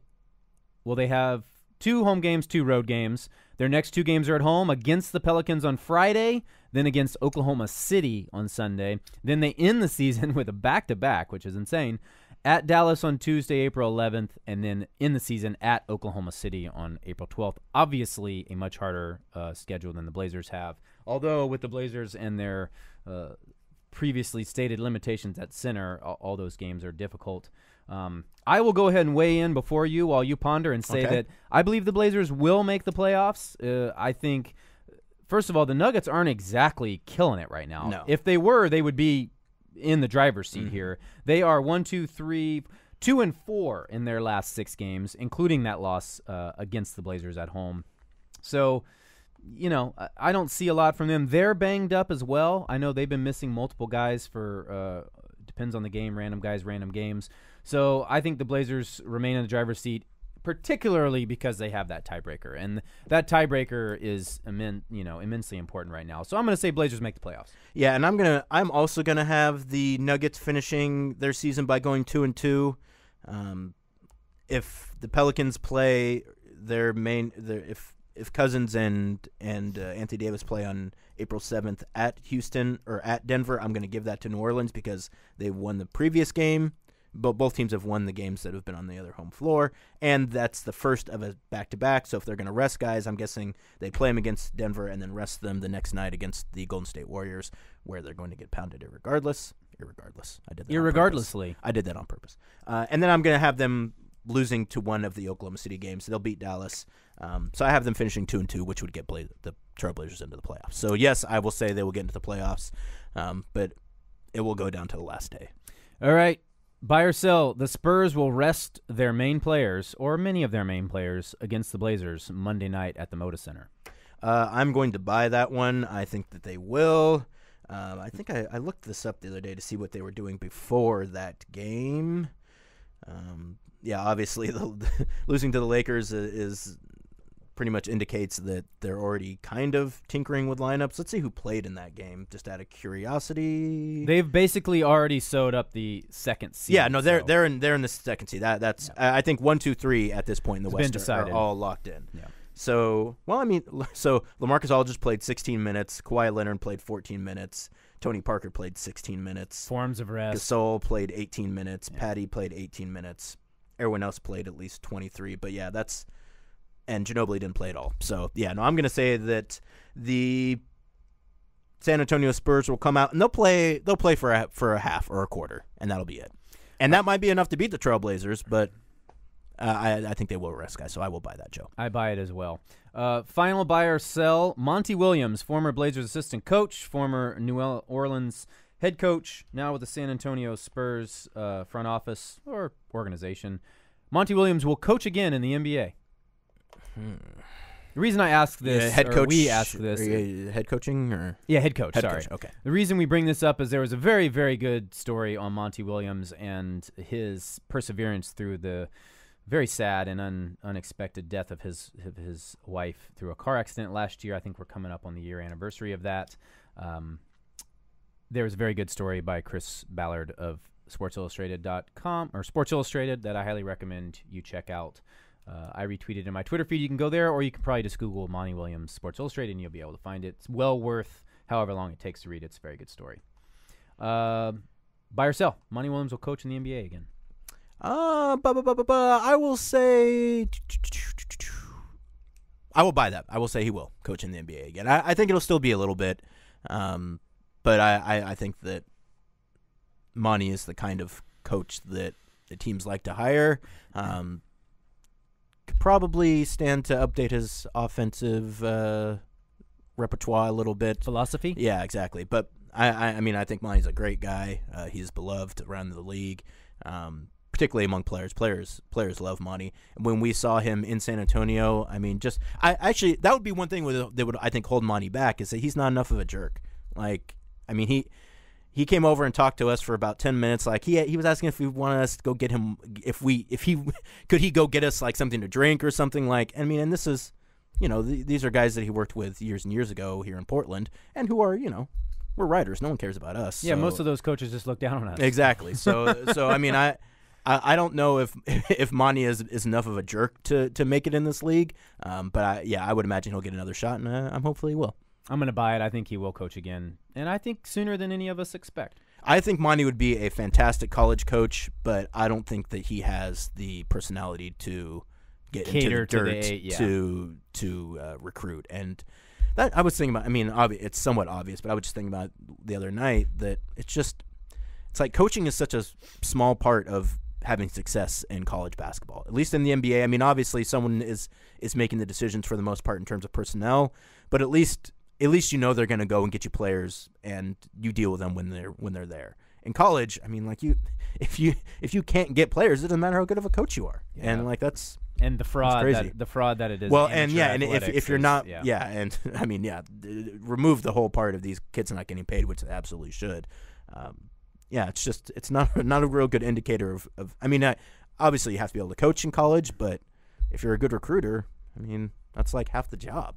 Well, they have 2 home games, 2 road games. Their next 2 games are at home against the Pelicans on Friday, then against Oklahoma City on Sunday. Then they end the season with a back-to-back, which is insane, At Dallas on Tuesday, April 11th, and then in the season at Oklahoma City on April 12th. Obviously, a much harder schedule than the Blazers have. Although with the Blazers and their previously stated limitations at center, all those games are difficult. I will go ahead and weigh in before you while you ponder and say that I believe the Blazers will make the playoffs. I think, first of all, the Nuggets aren't exactly killing it right now.
No.
If they were, they would be in the driver's seat here. They are 2-4 in their last 6 games, including that loss against the Blazers at home. So, I don't see a lot from them. They're banged up as well. I know they've been missing multiple guys for depends on the game, random guys, random games. So I think the Blazers remain in the driver's seat, particularly because they have that tiebreaker, and that tiebreaker is immensely important right now. So I'm going to say Blazers make the playoffs.
Yeah, and I'm also gonna have the Nuggets finishing their season by going 2-2. If the Pelicans play if Cousins and Anthony Davis play on April 7th at Houston or at Denver, I'm going to give that to New Orleans because they won the previous game. But both teams have won the games that have been on the other home floor, and that's the first of a back-to-back. So if they're going to rest guys, I'm guessing they play them against Denver and then rest them the next night against the Golden State Warriors, where they're going to get pounded irregardless. I did that
Irregardlessly.
I did that on purpose. And then I'm going to have them losing to one of the Oklahoma City games. They'll beat Dallas. So I have them finishing 2-2, which would get the Trailblazers into the playoffs. So, yes, I will say they will get into the playoffs, but it will go down to the last day.
All right. Buy or sell, the Spurs will rest their main players, or many of their main players, against the Blazers Monday night at the Moda Center.
I'm going to buy that one. I think that they will. I think I looked this up the other day to see what they were doing before that game. Obviously, losing to the Lakers is pretty much indicates that they're already kind of tinkering with lineups. Let's see who played in that game, just out of curiosity.
They've basically already sewed up the second seed.
Yeah, no, they're in the second seed. That's I think 1, 2, 3 at this point in the West are all locked in.
Yeah.
So LaMarcus Aldridge played 16 minutes. Kawhi Leonard played 14 minutes. Tony Parker played 16 minutes.
Forms of rest.
Gasol played 18 minutes. Yeah. Patty played 18 minutes. Everyone else played at least 23. But yeah, and Ginobili didn't play at all. So, I'm going to say that the San Antonio Spurs will come out and they'll play for a half or a quarter, and that'll be it. And that might be enough to beat the Trailblazers, but I think they will rest guys, so I will buy that, Joe.
I buy it as well. Final buy or sell, Monty Williams, former Blazers assistant coach, former New Orleans head coach, now with the San Antonio Spurs front office or organization. Monty Williams will coach again in the NBA. The reason I ask this,
head coach,
we ask this,
head coaching, or
head coach.
Head
sorry,
coach, okay.
The reason we bring this up is there was a very, very good story on Monty Williams and his perseverance through the very sad and unexpected death of his wife through a car accident last year. I think we're coming up on the year anniversary of that. There was a very good story by Chris Ballard of SportsIllustrated.com or Sports Illustrated that I highly recommend you check out. I retweeted in my Twitter feed. You can go there, or you can probably just Google Monty Williams Sports Illustrated, and you'll be able to find it. It's well worth however long it takes to read it. It's a very good story. Buy or sell, Monty Williams will coach in the NBA again.
I will say I will buy that. I will say he will coach in the NBA again. I think it'll still be a little bit, but I think that Monty is the kind of coach that the teams like to hire. Could probably stand to update his offensive repertoire a little bit.
Philosophy?
Yeah, exactly. But I mean, I think Monty's a great guy. He's beloved around the league, particularly among players. Players love Monty. When we saw him in San Antonio, I mean, actually that would be one thing that would I think hold Monty back is that he's not enough of a jerk. Like, I mean, he came over and talked to us for about 10 minutes. Like he was asking if we wanted us to go get him, if he could he go get us like something to drink or something. Like, I mean, and this is, these are guys that he worked with years and years ago here in Portland, and who are, we're writers. No one cares about us.
Yeah,
so.
most of those coaches just look down on us.
Exactly. So I mean, I don't know if Monty is enough of a jerk to make it in this league. But I would imagine he'll get another shot, and hopefully he will.
I'm going to buy it. I think he will coach again, and I think sooner than any of us expect.
I think Monty would be a fantastic college coach, but I don't think that he has the personality to get
Cater
into the dirt to recruit. And that I was thinking about. I mean, it's somewhat obvious, but I was just thinking about the other night that it's like coaching is such a small part of having success in college basketball, at least in the NBA. I mean, obviously someone is making the decisions for the most part in terms of personnel, but at least you know they're going to go and get you players, and you deal with them when they're there. In college, I mean, like if you can't get players, it doesn't matter how good of a coach you are, and like that's
and the fraud
crazy.
the fraud that it is.
Well, and and if you're not,
yeah,
and I mean, remove the whole part of these kids not getting paid, which they absolutely should. It's not a real good indicator of. I mean, obviously you have to be able to coach in college, but if you're a good recruiter, I mean, that's like half the job.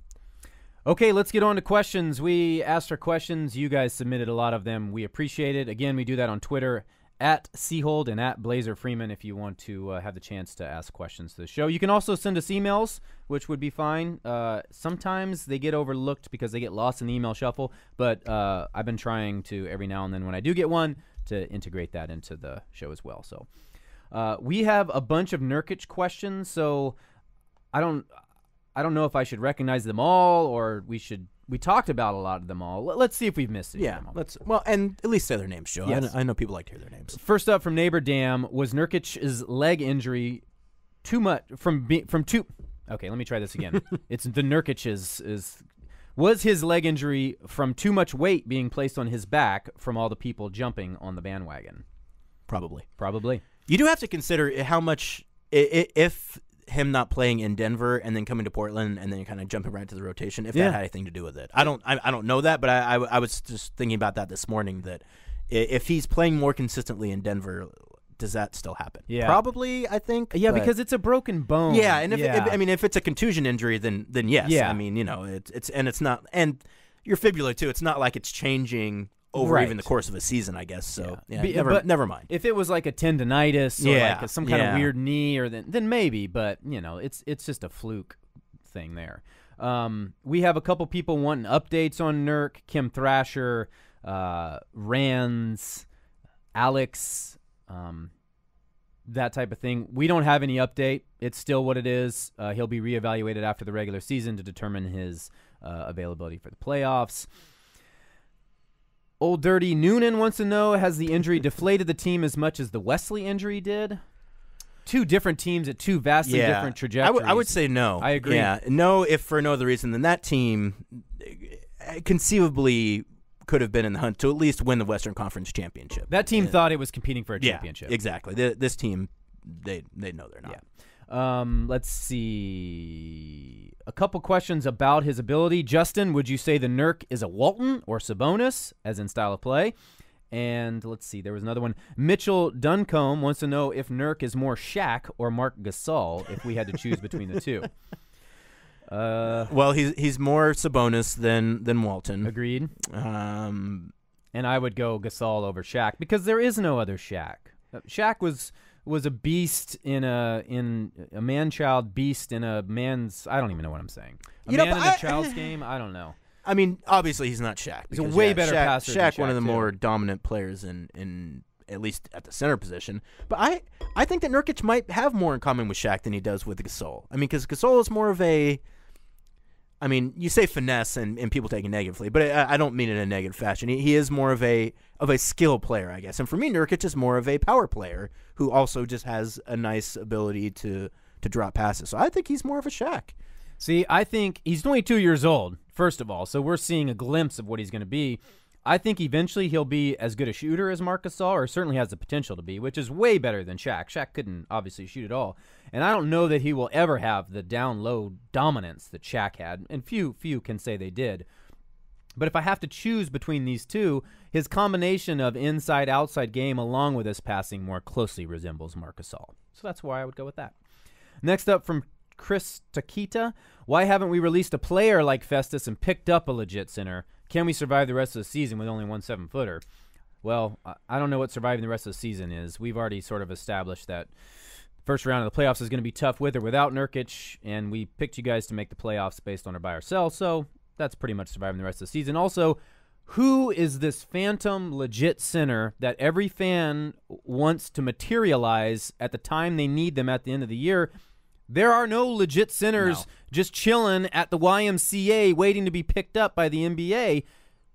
Okay, let's get on to questions. We asked our questions. You guys submitted a lot of them. We appreciate it. Again, we do that on Twitter at Seahold and at Blazer Freeman if you want to have the chance to ask questions to the show. You can also send us emails, which would be fine. Sometimes they get overlooked because they get lost in the email shuffle, but I've been trying to every now and then when I do get one to integrate that into the show as well. So we have a bunch of Nurkic questions, so I don't know if I should recognize them all or we talked about a lot of them all. Let's see if we've missed it.
Yeah, and at least say their names, Joe.
Yes.
I know people like to hear their names.
First up from Neighbor Dam, was Nurkic's leg injury too much Okay, let me try this again. It's the Nurkic's was his leg injury from too much weight being placed on his back from all the people jumping on the bandwagon?
Probably.
You
do have to consider how much if him not playing in Denver and then coming to Portland and then kind of jumping right to the rotation, if that had anything to do with it. I don't know that, but I was just thinking about that this morning, that if he's playing more consistently in Denver, does that still happen?
Yeah.
Probably, I think.
Yeah, because it's a broken bone.
Yeah, and if it's a contusion injury, then yes.
Yeah.
I mean, it's not, and your fibula too. It's not like it's changing over even the course of a season, I guess. So never mind.
If it was like a tendonitis or like some kind of weird knee, or then maybe. But it's just a fluke thing there. We have a couple people wanting updates on Nurk, Kim Thrasher, Rands, Alex, that type of thing. We don't have any update. It's still what it is. He'll be reevaluated after the regular season to determine his availability for the playoffs. Old Dirty Noonan wants to know, has the injury deflated the team as much as the Wesley injury did? Two different teams at two vastly different trajectories.
I would say no.
I agree.
Yeah, no, if for no other reason than that team conceivably could have been in the hunt to at least win the Western Conference Championship.
That team thought it was competing for a championship.
Exactly. This team, they know they're not.
Yeah. Let's see. A couple questions about his ability. Justin, would you say the Nurk is a Walton or Sabonis, as in style of play? And let's see, there was another one. Mitchell Duncombe wants to know if Nurk is more Shaq or Mark Gasol, if we had to choose between the two.
Well, he's more Sabonis than Walton.
Agreed. And I would go Gasol over Shaq because there is no other Shaq. Shaq was a beast in a man-child beast in a man's. I don't even know what I'm saying. In a child's game. I don't know.
I mean, obviously he's not Shaq.
He's a way better passer.
Shaq, one of the
too.
more dominant players in at least at the center position. But I think that Nurkic might have more in common with Shaq than he does with Gasol. I mean, because Gasol is more of a. I mean, you say finesse and people take it negatively, but I don't mean it in a negative fashion. He is more of a skill player, I guess. And for me, Nurkic is more of a power player who also just has a nice ability to drop passes. So I think he's more of a Shaq.
See, I think he's 22 years old, first of all, so we're seeing a glimpse of what he's going to be. I think eventually he'll be as good a shooter as Marc Gasol, or certainly has the potential to be, which is way better than Shaq. Shaq couldn't obviously shoot at all. And I don't know that he will ever have the down-low dominance that Shaq had, and few can say they did. But if I have to choose between these two, his combination of inside-outside game along with his passing more closely resembles Marc Gasol. So that's why I would go with that. Next up from Chris Takita, why haven't we released a player like Festus and picked up a legit center? Can we survive the rest of the season with only one 7-footer? Well, I don't know what surviving the rest of the season is. We've already sort of established that first round of the playoffs is going to be tough with or without Nurkic, and we picked you guys to make the playoffs based on our buy or sell, so that's pretty much surviving the rest of the season. Also, who is this phantom legit center that every fan wants to materialize at the time they need them at the end of the year? There are no legit centers just chilling at the YMCA waiting to be picked up by the NBA.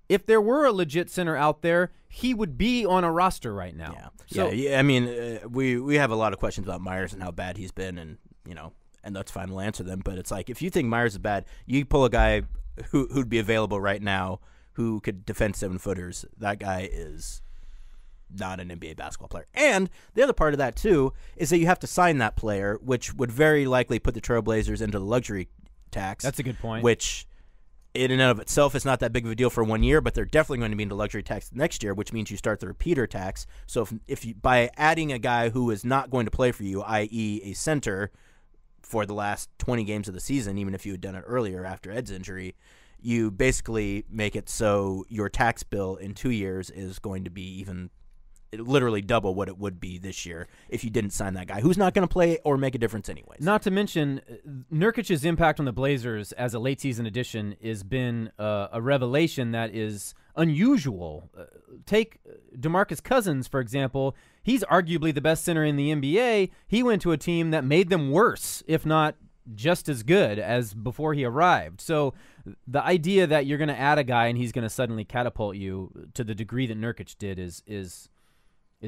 If there were a legit center out there, he would be on a roster right now.
Yeah,
So,
yeah. I mean, we have a lot of questions about Meyers and how bad he's been, and and that's fine. We'll answer them. But it's like, if you think Meyers is bad, you pull a guy who'd be available right now who could defend 7-footers. That guy is not an NBA basketball player. And the other part of that, too, is that you have to sign that player, which would very likely put the Trailblazers into the luxury tax.
That's a good point.
Which, in and of itself, is not that big of a deal for 1 year, but they're definitely going to be into luxury tax next year, which means you start the repeater tax. So if you, by adding a guy who is not going to play for you, i.e. a center, for the last 20 games of the season, even if you had done it earlier after Ed's injury, you basically make it so your tax bill in 2 years is going to be even literally double what it would be this year if you didn't sign that guy who's not going to play or make a difference anyways.
Not to mention, Nurkic's impact on the Blazers as a late-season addition has been a revelation that is unusual. Take DeMarcus Cousins, for example. He's arguably the best center in the NBA. He went to a team that made them worse, if not just as good as before he arrived. So the idea that you're going to add a guy and he's going to suddenly catapult you to the degree that Nurkic did is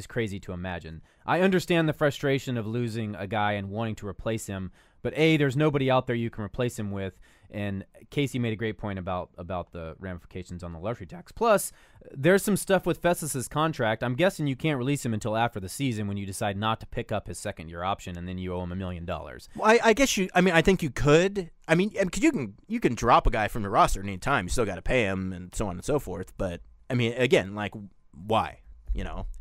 crazy to imagine. I understand the frustration of losing a guy and wanting to replace him, but there's nobody out there you can replace him with. And Casey made a great point about the ramifications on the luxury tax. Plus, there's some stuff with Festus's contract. I'm guessing you can't release him until after the season when you decide not to pick up his second-year option, and then you owe him $1 million. Well,
I guess you. I mean, I think you could. I mean, because you can drop a guy from the roster at any time. You still got to pay him, and so on and so forth. But I mean, again, like, why?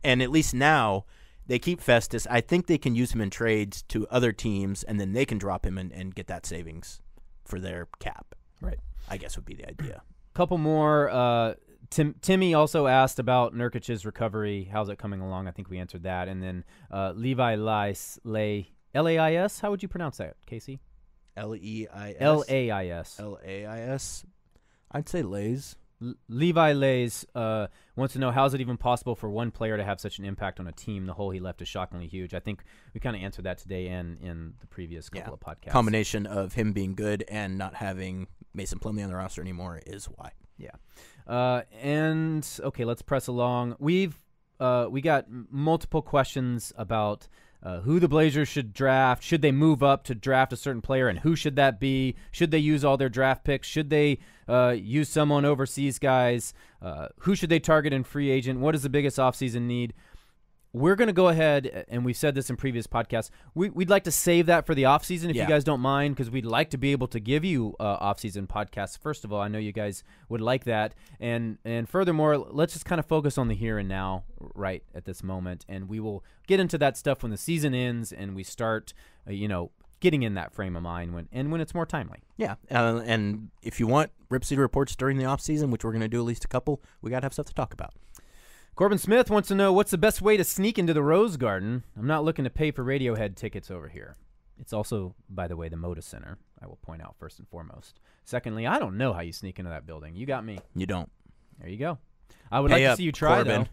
And at least now they keep Festus. I think they can use him in trades to other teams, and then they can drop him and get that savings for their cap.
Right.
I guess would be the idea.
Couple more. Timmy also asked about Nurkic's recovery. How's it coming along? I think we answered that. And then Levi Lais, L-A-I-S? How would you pronounce that, Casey?
L-E-I-S?
L-A-I-S.
L-A-I-S? I'd say Lays.
Levi Lays wants to know, how is it even possible for one player to have such an impact on a team? The hole he left is shockingly huge. I think we kind of answered that today and in the previous couple of podcasts.
Combination of him being good and not having Mason Plumlee on the roster anymore is why.
Yeah. And, okay, let's press along. We got multiple questions about who the Blazers should draft. Should they move up to draft a certain player, and who should that be? Should they use all their draft picks? Should they use someone overseas guys? Who should they target in free agent? What is the biggest offseason need? We're going to go ahead, and we've said this in previous podcasts, we'd like to save that for the offseason if you guys don't mind, because we'd like to be able to give you offseason podcasts. First of all, I know you guys would like that. And furthermore, let's just kind of focus on the here and now right at this moment, and we will get into that stuff when the season ends and we start, getting in that frame of mind when it's more timely.
Yeah, and if you want Rip City reports during the offseason, which we're going to do at least a couple, we got to have stuff to talk about.
Corbin Smith wants to know, what's the best way to sneak into the Rose Garden? I'm not looking to pay for Radiohead tickets over here. It's also, by the way, the Moda Center, I will point out first and foremost. Secondly, I don't know how you sneak into that building. You got me.
You don't.
There you go. I would like to see you try,
Corbin.
though.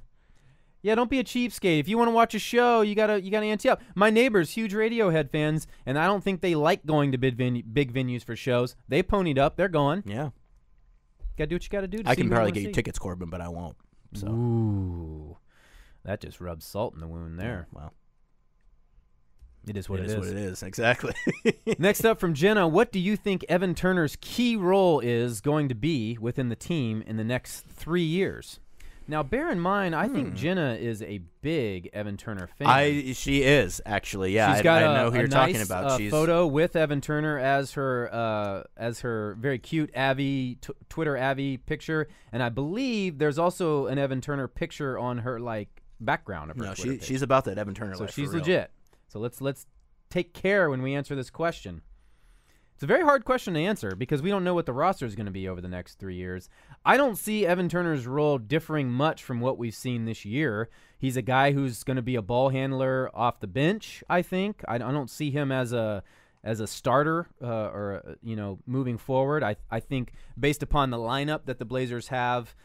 Yeah, don't be a cheapskate. If you want to watch a show, you gotta ante up. My neighbor's huge Radiohead fans, and I don't think they like going to big venues for shows. They ponied up. They're going.
Yeah.
Gotta do what you gotta do.
I can probably get you tickets, Corbin, but I won't. So.
Ooh, that just rubs salt in the wound there.
Yeah, well,
it is what it is.
What it is, exactly.
Next up from Jenna, what do you think Evan Turner's key role is going to be within the team in the next 3 years? Now, bear in mind, I think Jenna is a big Evan Turner fan.
She is, actually. Yeah,
she's got
I know who you're
nice,
talking about. She's
photo with Evan Turner as her very cute Twitter Avi picture, and I believe there's also an Evan Turner picture on her background of her. No,
she's about that Evan Turner.
So
life
she's
for real.
legit. So let's take care when we answer this question. It's a very hard question to answer because we don't know what the roster is going to be over the next 3 years. I don't see Evan Turner's role differing much from what we've seen this year. He's a guy who's going to be a ball handler off the bench, I think. I don't see him as a starter moving forward. I think based upon the lineup that the Blazers have,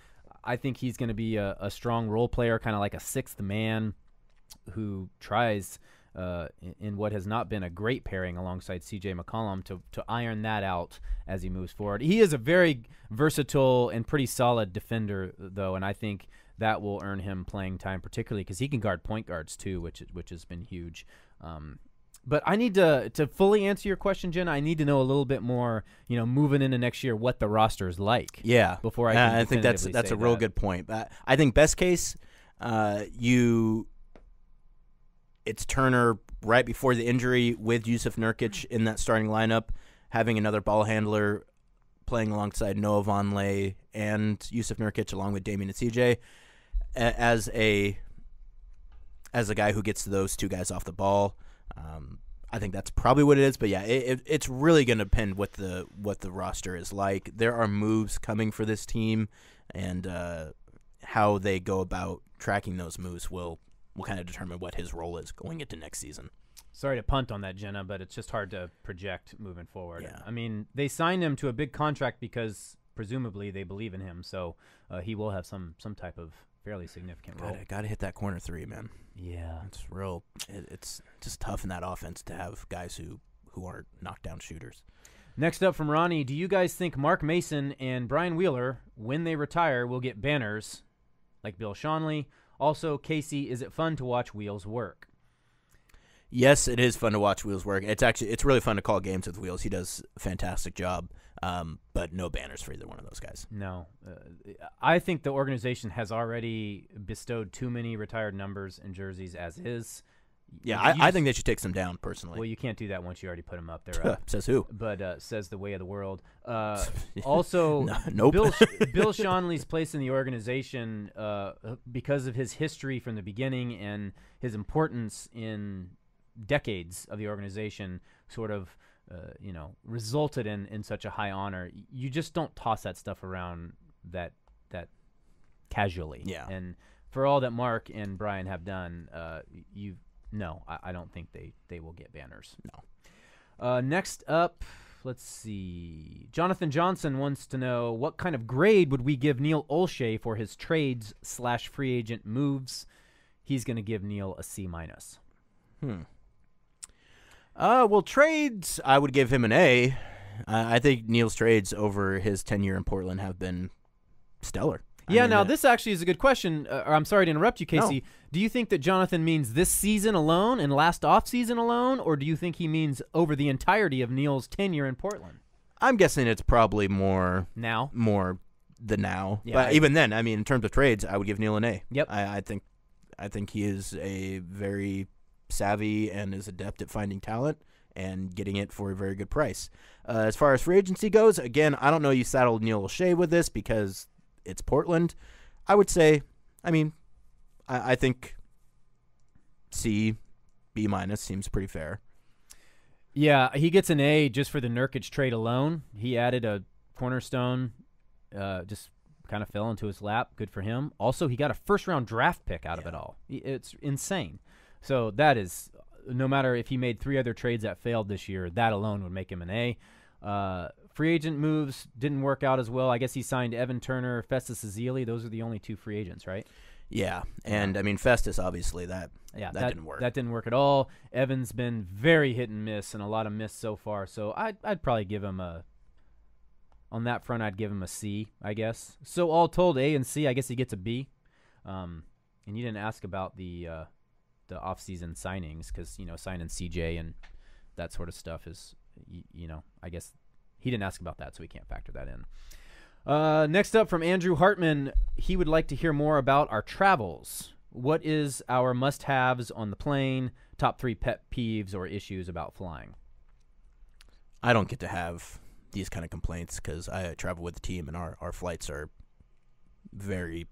I think he's going to be a strong role player, kind of like a sixth man who tries in what has not been a great pairing alongside C.J. McCollum to iron that out as he moves forward. He is a very versatile and pretty solid defender, though, and I think that will earn him playing time, particularly because he can guard point guards too, which has been huge. But I need to fully answer your question, Jen. I need to know a little bit more, moving into next year, what the roster is like.
Yeah,
before I can
I think that's a real good point. But I think best case, it's Turner right before the injury with Jusuf Nurkic in that starting lineup, having another ball handler playing alongside Noah Vonleh and Jusuf Nurkic along with Damian and CJ as a guy who gets those two guys off the ball. I think that's probably what it is, but yeah, it's really going to depend what the roster is like. There are moves coming for this team, and how they go about tracking those moves will kind of determine what his role is going into next season.
Sorry to punt on that, Jenna, but it's just hard to project moving forward.
Yeah.
I mean, they signed him to a big contract because presumably they believe in him, so he will have some type of fairly significant role.
Gotta hit that corner three, man.
Yeah,
it's real. It's just tough in that offense to have guys who aren't knockdown shooters.
Next up from Ronnie, do you guys think Mark Mason and Brian Wheeler, when they retire, will get banners like Bill Schonely? Also, Casey, is it fun to watch Wheels work?
Yes, it is fun to watch Wheels work. It's really fun to call games with Wheels. He does a fantastic job, but no banners for either one of those guys.
No. I think the organization has already bestowed too many retired numbers and jerseys as is.
Yeah, I think they should take some down, personally.
Well, you can't do that once you already put them up there.
Says who?
But says the way of the world. Also,
nope.
Bill Schonely's place in the organization, because of his history from the beginning and his importance in decades of the organization, sort of, resulted in such a high honor. You just don't toss that stuff around that casually.
Yeah.
And for all that Mark and Brian have done, No, I don't think they will get banners.
No.
Next up, let's see. Jonathan Johnson wants to know, what kind of grade would we give Neil Olshey for his trades/free agent moves? He's going to give Neil a C-.
Well, trades, I would give him an A. I think Neil's trades over his tenure in Portland have been stellar.
This actually is a good question. I'm sorry to interrupt you, Casey.
No.
Do you think that Jonathan means this season alone and last offseason alone, or do you think he means over the entirety of Neil's tenure in Portland?
I'm guessing it's probably more
now.
Yeah, but even then, I mean, in terms of trades, I would give Neil an A.
Yep.
I think he is a very savvy and is adept at finding talent and getting it for a very good price. As far as free agency goes, again, I don't know you saddled Neil Olshey with this because it's Portland. I would say, I think C, B- seems pretty fair.
Yeah, he gets an A just for the Nurkic trade alone. He added a cornerstone, just kind of fell into his lap. Good for him. Also, he got a first-round draft pick out of it all. It's insane. So that is, no matter if he made 3 other trades that failed this year, that alone would make him an A. Free agent moves didn't work out as well. I guess he signed Evan Turner, Festus Ezeli. Those are the only 2 free agents, right?
Yeah, and Festus, obviously, that didn't work.
That didn't work at all. Evan's been very hit and miss, and a lot of miss so far. So I'd probably give him on that front, I'd give him a C, I guess. So all told, A and C, I guess he gets a B. And you didn't ask about the off-season signings because, signing CJ and that sort of stuff is, I guess he didn't ask about that, so we can't factor that in. Next up from Andrew Hartman, he would like to hear more about our travels. What is our must-haves on the plane, top 3 pet peeves or issues about flying?
I don't get to have these kind of complaints because I travel with the team and our flights are very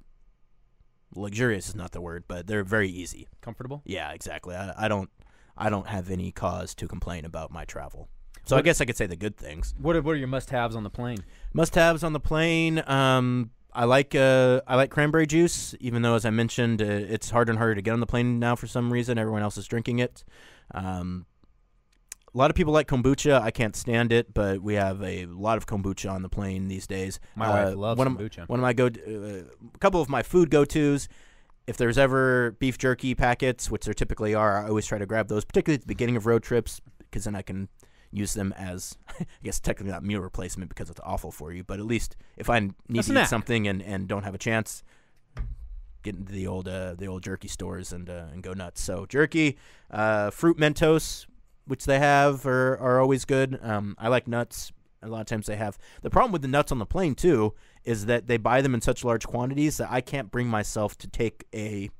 luxurious is not the word, but they're very easy.
Comfortable?
Yeah, exactly. I don't have any cause to complain about my travel. So I guess I could say the good things.
What are your must-haves on the plane?
Must-haves on the plane. I like cranberry juice, even though, as I mentioned, it's harder and harder to get on the plane now for some reason. Everyone else is drinking it. A lot of people like kombucha. I can't stand it, but we have a lot of kombucha on the plane these days.
My wife loves kombucha.
One of my a couple of my food go-tos. If there's ever beef jerky packets, which there typically are, I always try to grab those, particularly at the beginning of road trips, because then I can use them as, I guess technically not meal replacement because it's awful for you, but at least if I need to eat something and don't have a chance, get into the old jerky stores and go nuts. So jerky, fruit Mentos, which they have, are always good. I like nuts. A lot of times they have. The problem with the nuts on the plane, too, is that they buy them in such large quantities that I can't bring myself to take a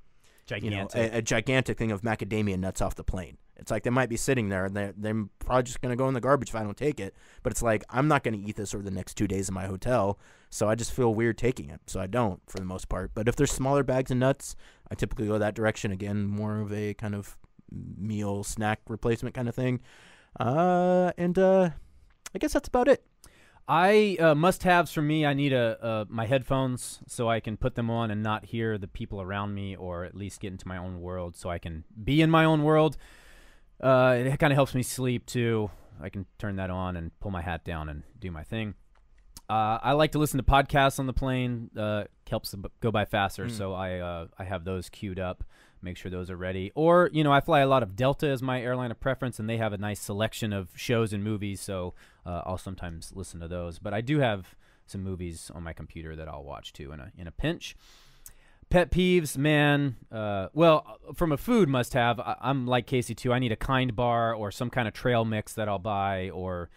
gigantic thing of macadamia nuts off the plane. It's like they might be sitting there, and they're probably just going to go in the garbage if I don't take it. But it's like I'm not going to eat this over the next 2 days in my hotel, so I just feel weird taking it. So I don't, for the most part. But if there's smaller bags of nuts, I typically go that direction. Again, more of a kind of meal snack replacement kind of thing. I guess that's about it.
Must-haves for me, I need my headphones so I can put them on and not hear the people around me, or at least get into my own world so I can be in my own world. It kind of helps me sleep, too. I can turn that on and pull my hat down and do my thing. I like to listen to podcasts on the plane. Helps go by faster, so I have those queued up. Make sure those are ready. Or, I fly a lot of Delta as my airline of preference, and they have a nice selection of shows and movies, so I'll sometimes listen to those. But I do have some movies on my computer that I'll watch, too, in a pinch. Pet peeves, man. Well, from a food must-have, I'm like Casey, too. I need a Kind bar or some kind of trail mix that I'll buy, or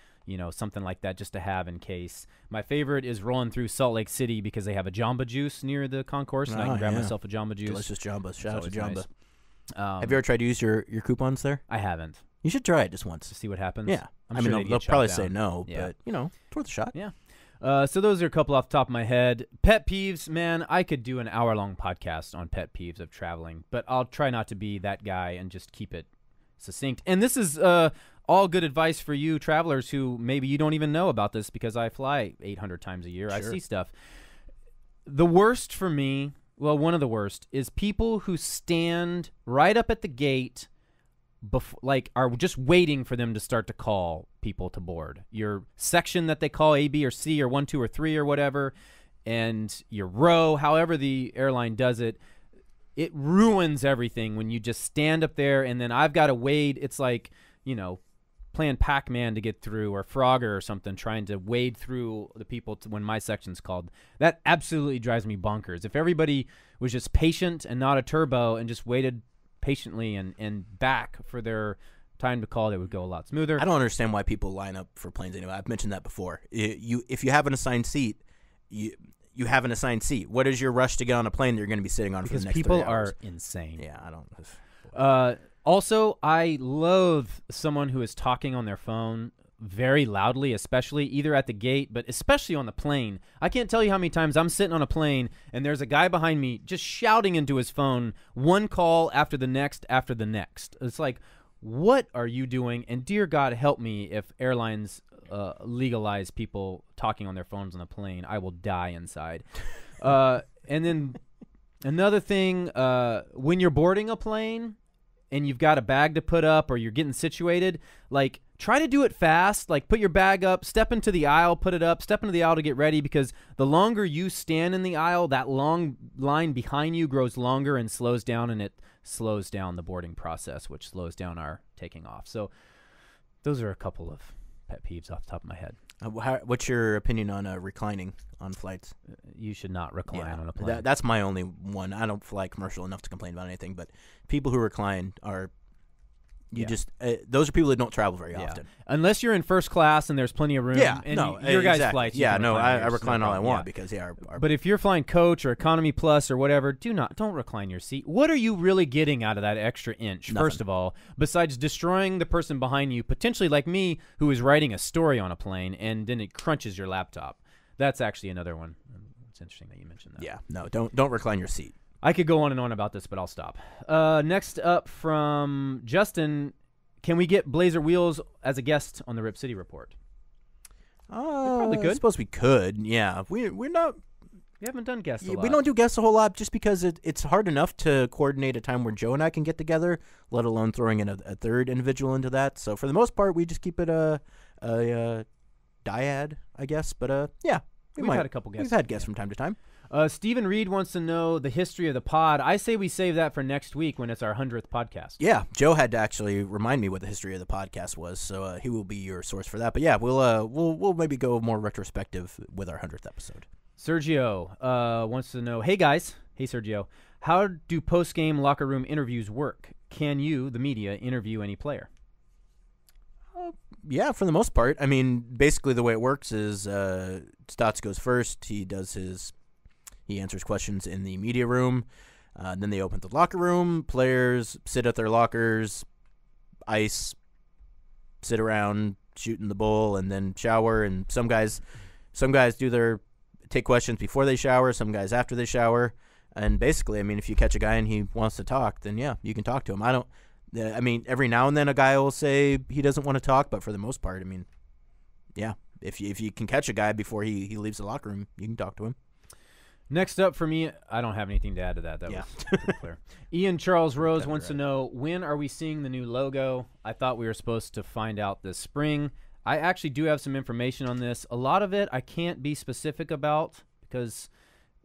something like that just to have in case. My favorite is rolling through Salt Lake City because they have a Jamba Juice near the concourse, and I can grab myself a Jamba Juice.
Delicious Jamba. Shout out to Jamba.
Nice.
Have you ever tried to use your coupons there?
I haven't.
You should try it just once.
To see what happens?
Yeah.
I'm sure
they'll probably say no, but, it's worth a shot.
Yeah. So those are a couple off the top of my head. Pet peeves, man, I could do an hour-long podcast on pet peeves of traveling, but I'll try not to be that guy and just keep it succinct. And this is all good advice for you travelers who maybe you don't even know about this, because I fly 800 times a year. Sure. I see stuff. The worst for me, well, one of the worst, is people who stand right up at the gate, are just waiting for them to start to call people to board. Your section that they call A, B, or C, or 1, 2, or 3, or whatever, and your row, however the airline does it, it ruins everything when you just stand up there, and then I've got to wade. It's like, playing Pac-Man to get through, or Frogger or something, trying to wade through the people when my section's called. That absolutely drives me bonkers. If everybody was just patient and not a turbo and just waited patiently and back for their time to call, they would go a lot smoother.
I don't understand why people line up for planes anyway. I've mentioned that before. If you have an assigned seat, you have an assigned seat. What is your rush to get on a plane that you're going to be sitting on for the next 3 hours?
Because people are insane.
Yeah, I don't.
Also, I loathe someone who is talking on their phone very loudly, especially either at the gate, but especially on the plane. I can't tell you how many times I'm sitting on a plane and there's a guy behind me just shouting into his phone, one call after the next after the next. It's like, what are you doing? And dear God, help me if airlines legalize people talking on their phones on the plane. I will die inside. And then another thing, when you're boarding a plane and you've got a bag to put up or you're getting situated, like, try to do it fast. Like, put your bag up, step into the aisle, put it up, step into the aisle to get ready, because the longer you stand in the aisle, that long line behind you grows longer and slows down, and it slows down the boarding process, which slows down our taking off. So those are a couple of pet peeves off the top of my head.
What's your opinion on reclining on flights?
You should not recline on a plane.
That's my only one. I don't fly commercial enough to complain about anything, but people who recline are those are people that don't travel very often.
Unless you're in first class and there's plenty of room. Your guys' flights.
I recline all I want because
But if you're flying coach or economy plus or whatever, don't recline your seat. What are you really getting out of that extra inch?
Nothing.
First of all, besides destroying the person behind you, potentially like me, who is writing a story on a plane, and then it crunches your laptop. That's actually another one. It's interesting that you mentioned that.
Yeah, no, don't recline your seat.
I could go on and on about this, but I'll stop. Next up from Justin, can we get Blazer Wheels as a guest on the Rip City Report?
Probably could. I suppose we could. Yeah, we're not
We haven't done guests a lot.
We don't do guests a whole lot just because it's hard enough to coordinate a time where Joe and I can get together, let alone throwing in a third individual into that. So for the most part, we just keep it a dyad, I guess. But yeah,
we've had a couple guests.
We've had guests from time to time.
Stephen Reed wants to know the history of the pod. I say we save that for next week when it's our 100th podcast.
Yeah, Joe had to actually remind me what the history of the podcast was, so he will be your source for that. But yeah, we'll maybe go more retrospective with our 100th episode.
Sergio wants to know, hey guys, hey Sergio, how do post-game locker room interviews work? Can you, the media, interview any player?
Yeah, for the most part. I mean, basically the way it works is Stotts goes first. He answers questions in the media room. Then they open the locker room. Players sit at their lockers, ice, sit around shooting the bull, and then shower. And some guys take questions before they shower. Some guys after they shower. And basically, I mean, if you catch a guy and he wants to talk, then yeah, you can talk to him. I mean, every now and then a guy will say he doesn't want to talk, but for the most part, I mean, yeah, if you can catch a guy before he leaves the locker room, you can talk to him.
Next up for me, I don't have anything to add to that. That was pretty clear. Ian Charles Rose wants to know, when are we seeing the new logo? I thought we were supposed to find out this spring. I actually do have some information on this. A lot of it I can't be specific about because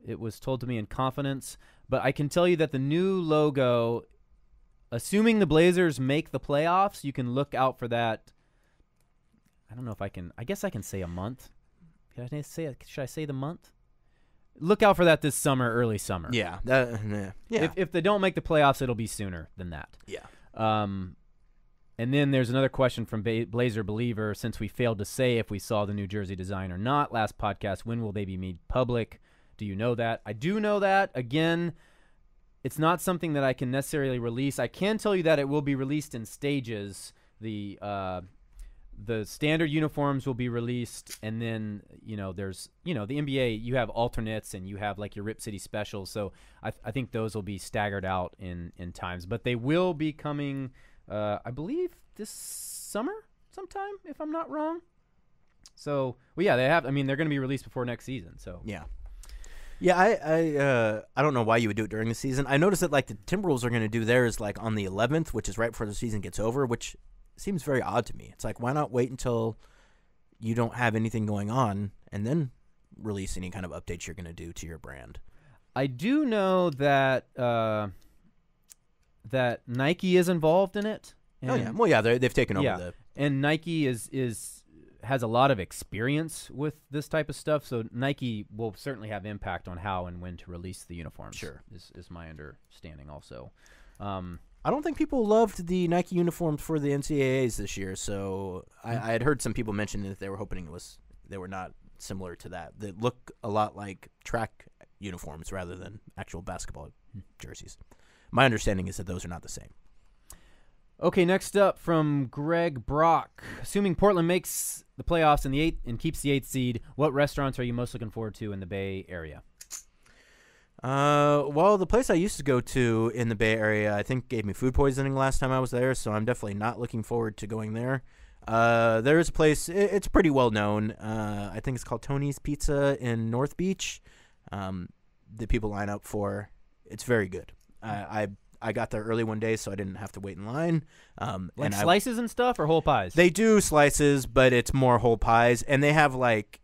it was told to me in confidence. But I can tell you that the new logo, assuming the Blazers make the playoffs, you can look out for that. I don't know if I can. I guess I can say a month. Should I say the month? Look out for that this summer, early summer.
Yeah.
If they don't make the playoffs, it'll be sooner than that.
Yeah.
And then there's another question from Blazer Believer. Since we failed to say if we saw the New Jersey design or not last podcast, when will they be made public? Do you know that? I do know that. Again, it's not something that I can necessarily release. I can tell you that it will be released in stages. The standard uniforms will be released, and then there's the NBA. You have alternates, and you have like your Rip City specials. So I think those will be staggered out in times, but they will be coming. I believe this summer sometime, if I'm not wrong. So well, yeah, they're going to be released before next season. So
yeah. Yeah, I don't know why you would do it during the season. I noticed that like the Timberwolves are going to do theirs like on the 11th, which is right before the season gets over, which seems very odd to me. It's like, why not wait until you don't have anything going on and then release any kind of updates you're going to do to your brand?
I do know that that Nike is involved in it.
Oh yeah, well yeah, they've taken over
and Nike has a lot of experience with this type of stuff, so Nike will certainly have impact on how and when to release the uniforms.
Sure,
is my understanding also.
I don't think people loved the Nike uniforms for the NCAAs this year, so I had heard some people mention that they were hoping they were not similar to that. They look a lot like track uniforms rather than actual basketball jerseys. My understanding is that those are not the same.
Okay, next up from Greg Brock. Assuming Portland makes the playoffs in the 8th and keeps the 8th seed, what restaurants are you most looking forward to in the Bay Area?
Well, the place I used to go to in the Bay Area, I think gave me food poisoning last time I was there, so I'm definitely not looking forward to going there. There's a place, it's pretty well known. I think it's called Tony's Pizza in North Beach. That people line up for. It's very good. I got there early one day, so I didn't have to wait in line.
Like slices and stuff, or whole pies?
They do slices, but it's more whole pies, and they have like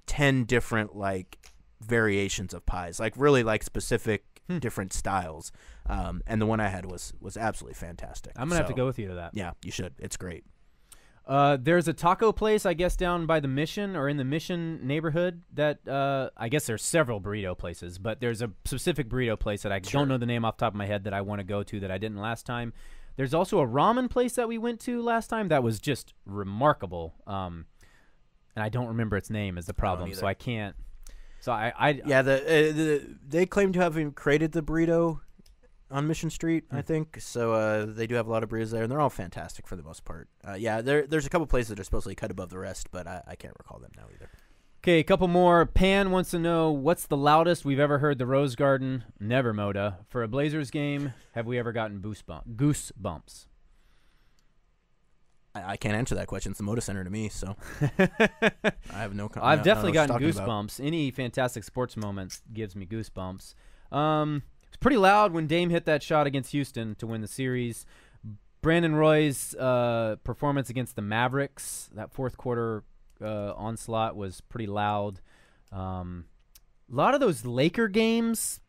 10 different like variations of pies, like really like specific different styles. And the one I had was absolutely fantastic.
I'm gonna have to go with you to that.
Yeah, you should. It's great.
There's a taco place, I guess, down by the Mission or in the Mission neighborhood that I guess there's several burrito places, but there's a specific burrito place that I don't know the name off the top of my head that I want to go to that I didn't last time. There's also a ramen place that we went to last time that was just remarkable, and I don't remember its name is the problem, so I can't. So
they claim to have created the burrito on Mission Street, I think. So they do have a lot of burritos there, and they're all fantastic for the most part. There's a couple places that are supposedly cut above the rest, but I can't recall them now either.
Okay, a couple more. Pan wants to know, what's the loudest we've ever heard the Rose Garden? Never, Moda. For a Blazers game, have we ever gotten goosebumps?
I can't answer that question. It's the Moda Center to me, so I have no.
I've definitely gotten
gotten
goosebumps. Any fantastic sports moments gives me goosebumps. It's pretty loud when Dame hit that shot against Houston to win the series. Brandon Roy's performance against the Mavericks, that fourth quarter onslaught was pretty loud. A lot of those Laker games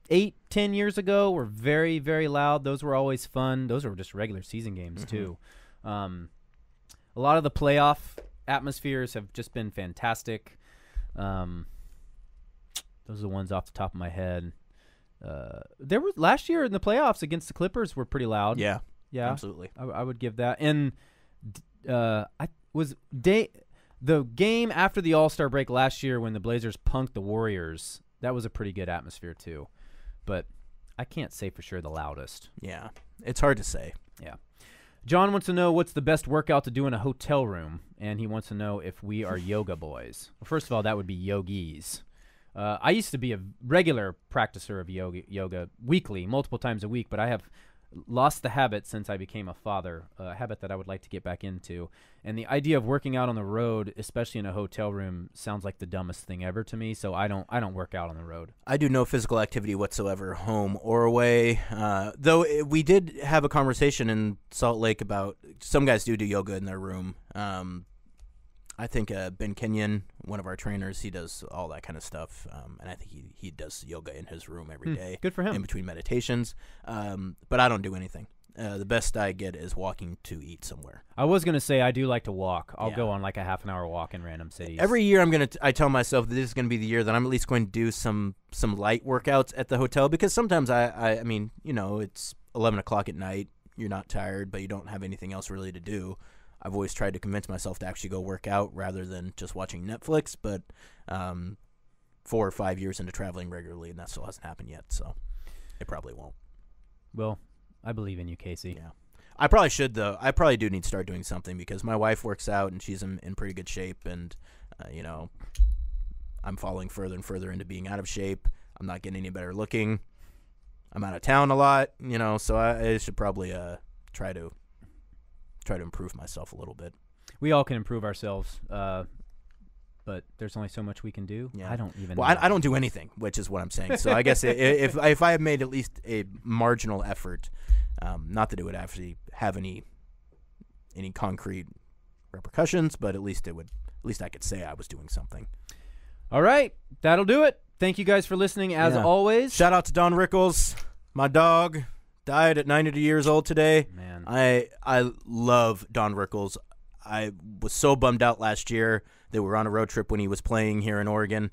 8-10 years ago were very, very loud. Those were always fun. Those were just regular season games, too. A lot of the playoff atmospheres have just been fantastic. Those are the ones off the top of my head. There were last year in the playoffs against the Clippers were pretty loud.
Yeah,
absolutely. I would give that. And the game after the All-Star break last year when the Blazers punked the Warriors. That was a pretty good atmosphere too, but I can't say for sure the loudest.
Yeah, it's hard to say.
Yeah. John wants to know what's the best workout to do in a hotel room, and he wants to know if we are yoga boys. Well, first of all, that would be yogis. I used to be a regular practicer of yoga weekly, multiple times a week, but I have lost the habit since I became a father, a habit that I would like to get back into. And the idea of working out on the road, especially in a hotel room, sounds like the dumbest thing ever to me, so I don't work out on the road. I
do no physical activity whatsoever, home or away. Though we did have a conversation in Salt Lake about some guys do yoga in their room. I think Ben Kenyon, one of our trainers, he does all that kind of stuff, and I think he does yoga in his room every day.
Good for him.
In between meditations, but I don't do anything. The best I get is walking to eat somewhere.
I was going to say I do like to walk. I'll go on like a half an hour walk in random cities.
Every year I tell myself that this is going to be the year that I'm at least going to do some light workouts at the hotel, because sometimes I mean, you know, it's 11 o'clock at night, you're not tired, but you don't have anything else really to do. I've always tried to convince myself to actually go work out rather than just watching Netflix, but 4 or 5 years into traveling regularly, and that still hasn't happened yet, so it probably won't.
Well, I believe in you, Casey.
Yeah. I probably should, though. I probably do need to start doing something, because my wife works out, and she's in pretty good shape, and, you know, I'm falling further and further into being out of shape. I'm not getting any better looking. I'm out of town a lot, you know, so I should probably try to improve myself a little bit.
We all can improve ourselves, but there's only so much we can do.
Yeah.
I don't even
know. I don't do anything, which is what I'm saying. So I guess if I have made at least a marginal effort, not that it would actually have any concrete repercussions, but at least I could say I was doing something.
All right, that'll do it. Thank you guys for listening, as always.
Shout out to Don Rickles, my dog. Died at 92 years old today.
Man,
I love Don Rickles. I was so bummed out last year that we were on a road trip when he was playing here in Oregon.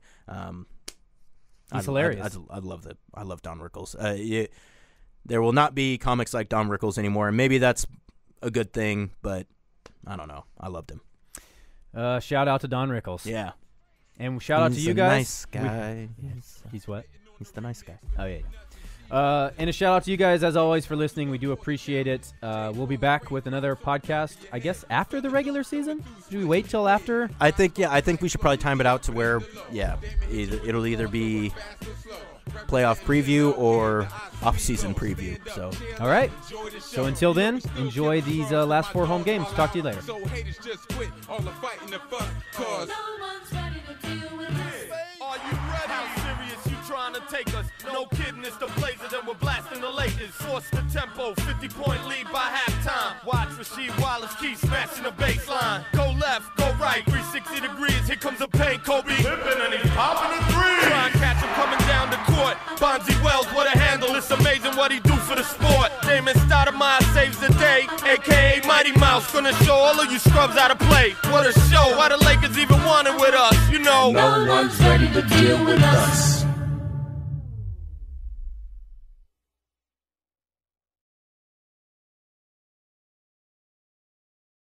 He's hilarious.
I love Don Rickles. There will not be comics like Don Rickles anymore, and maybe that's a good thing, but I don't know. I loved him.
Shout out to Don Rickles.
Yeah.
And shout out to you guys.
He's a nice guy.
He's what?
He's the nice guy.
Oh, yeah. And a shout out to you guys, as always, for listening. We do appreciate it. We'll be back with another podcast, I guess, after the regular season. Should we wait till after?
I think we should probably time it out to where, it'll either be playoff preview or off-season preview. So,
all right. So until then, enjoy these last 4 home games. Talk to you later.
Take us, no kidding, it's the Blazers and we're blasting the Lakers. Force the tempo, 50-point lead by halftime. Watch Rasheed Wallace keep smashing the baseline. Go left, go right, 360 degrees. Here comes a paint, Kobe Pippen, and he's popping a three. Try and catch him coming down the court. Bonzi Wells, what a handle! It's amazing what he do for the sport. Damon Stoudemire saves the day, aka Mighty Mouse. Gonna show all of you scrubs how to play. What a show! Why the Lakers even want it with us? You know,
no one's ready to deal with us.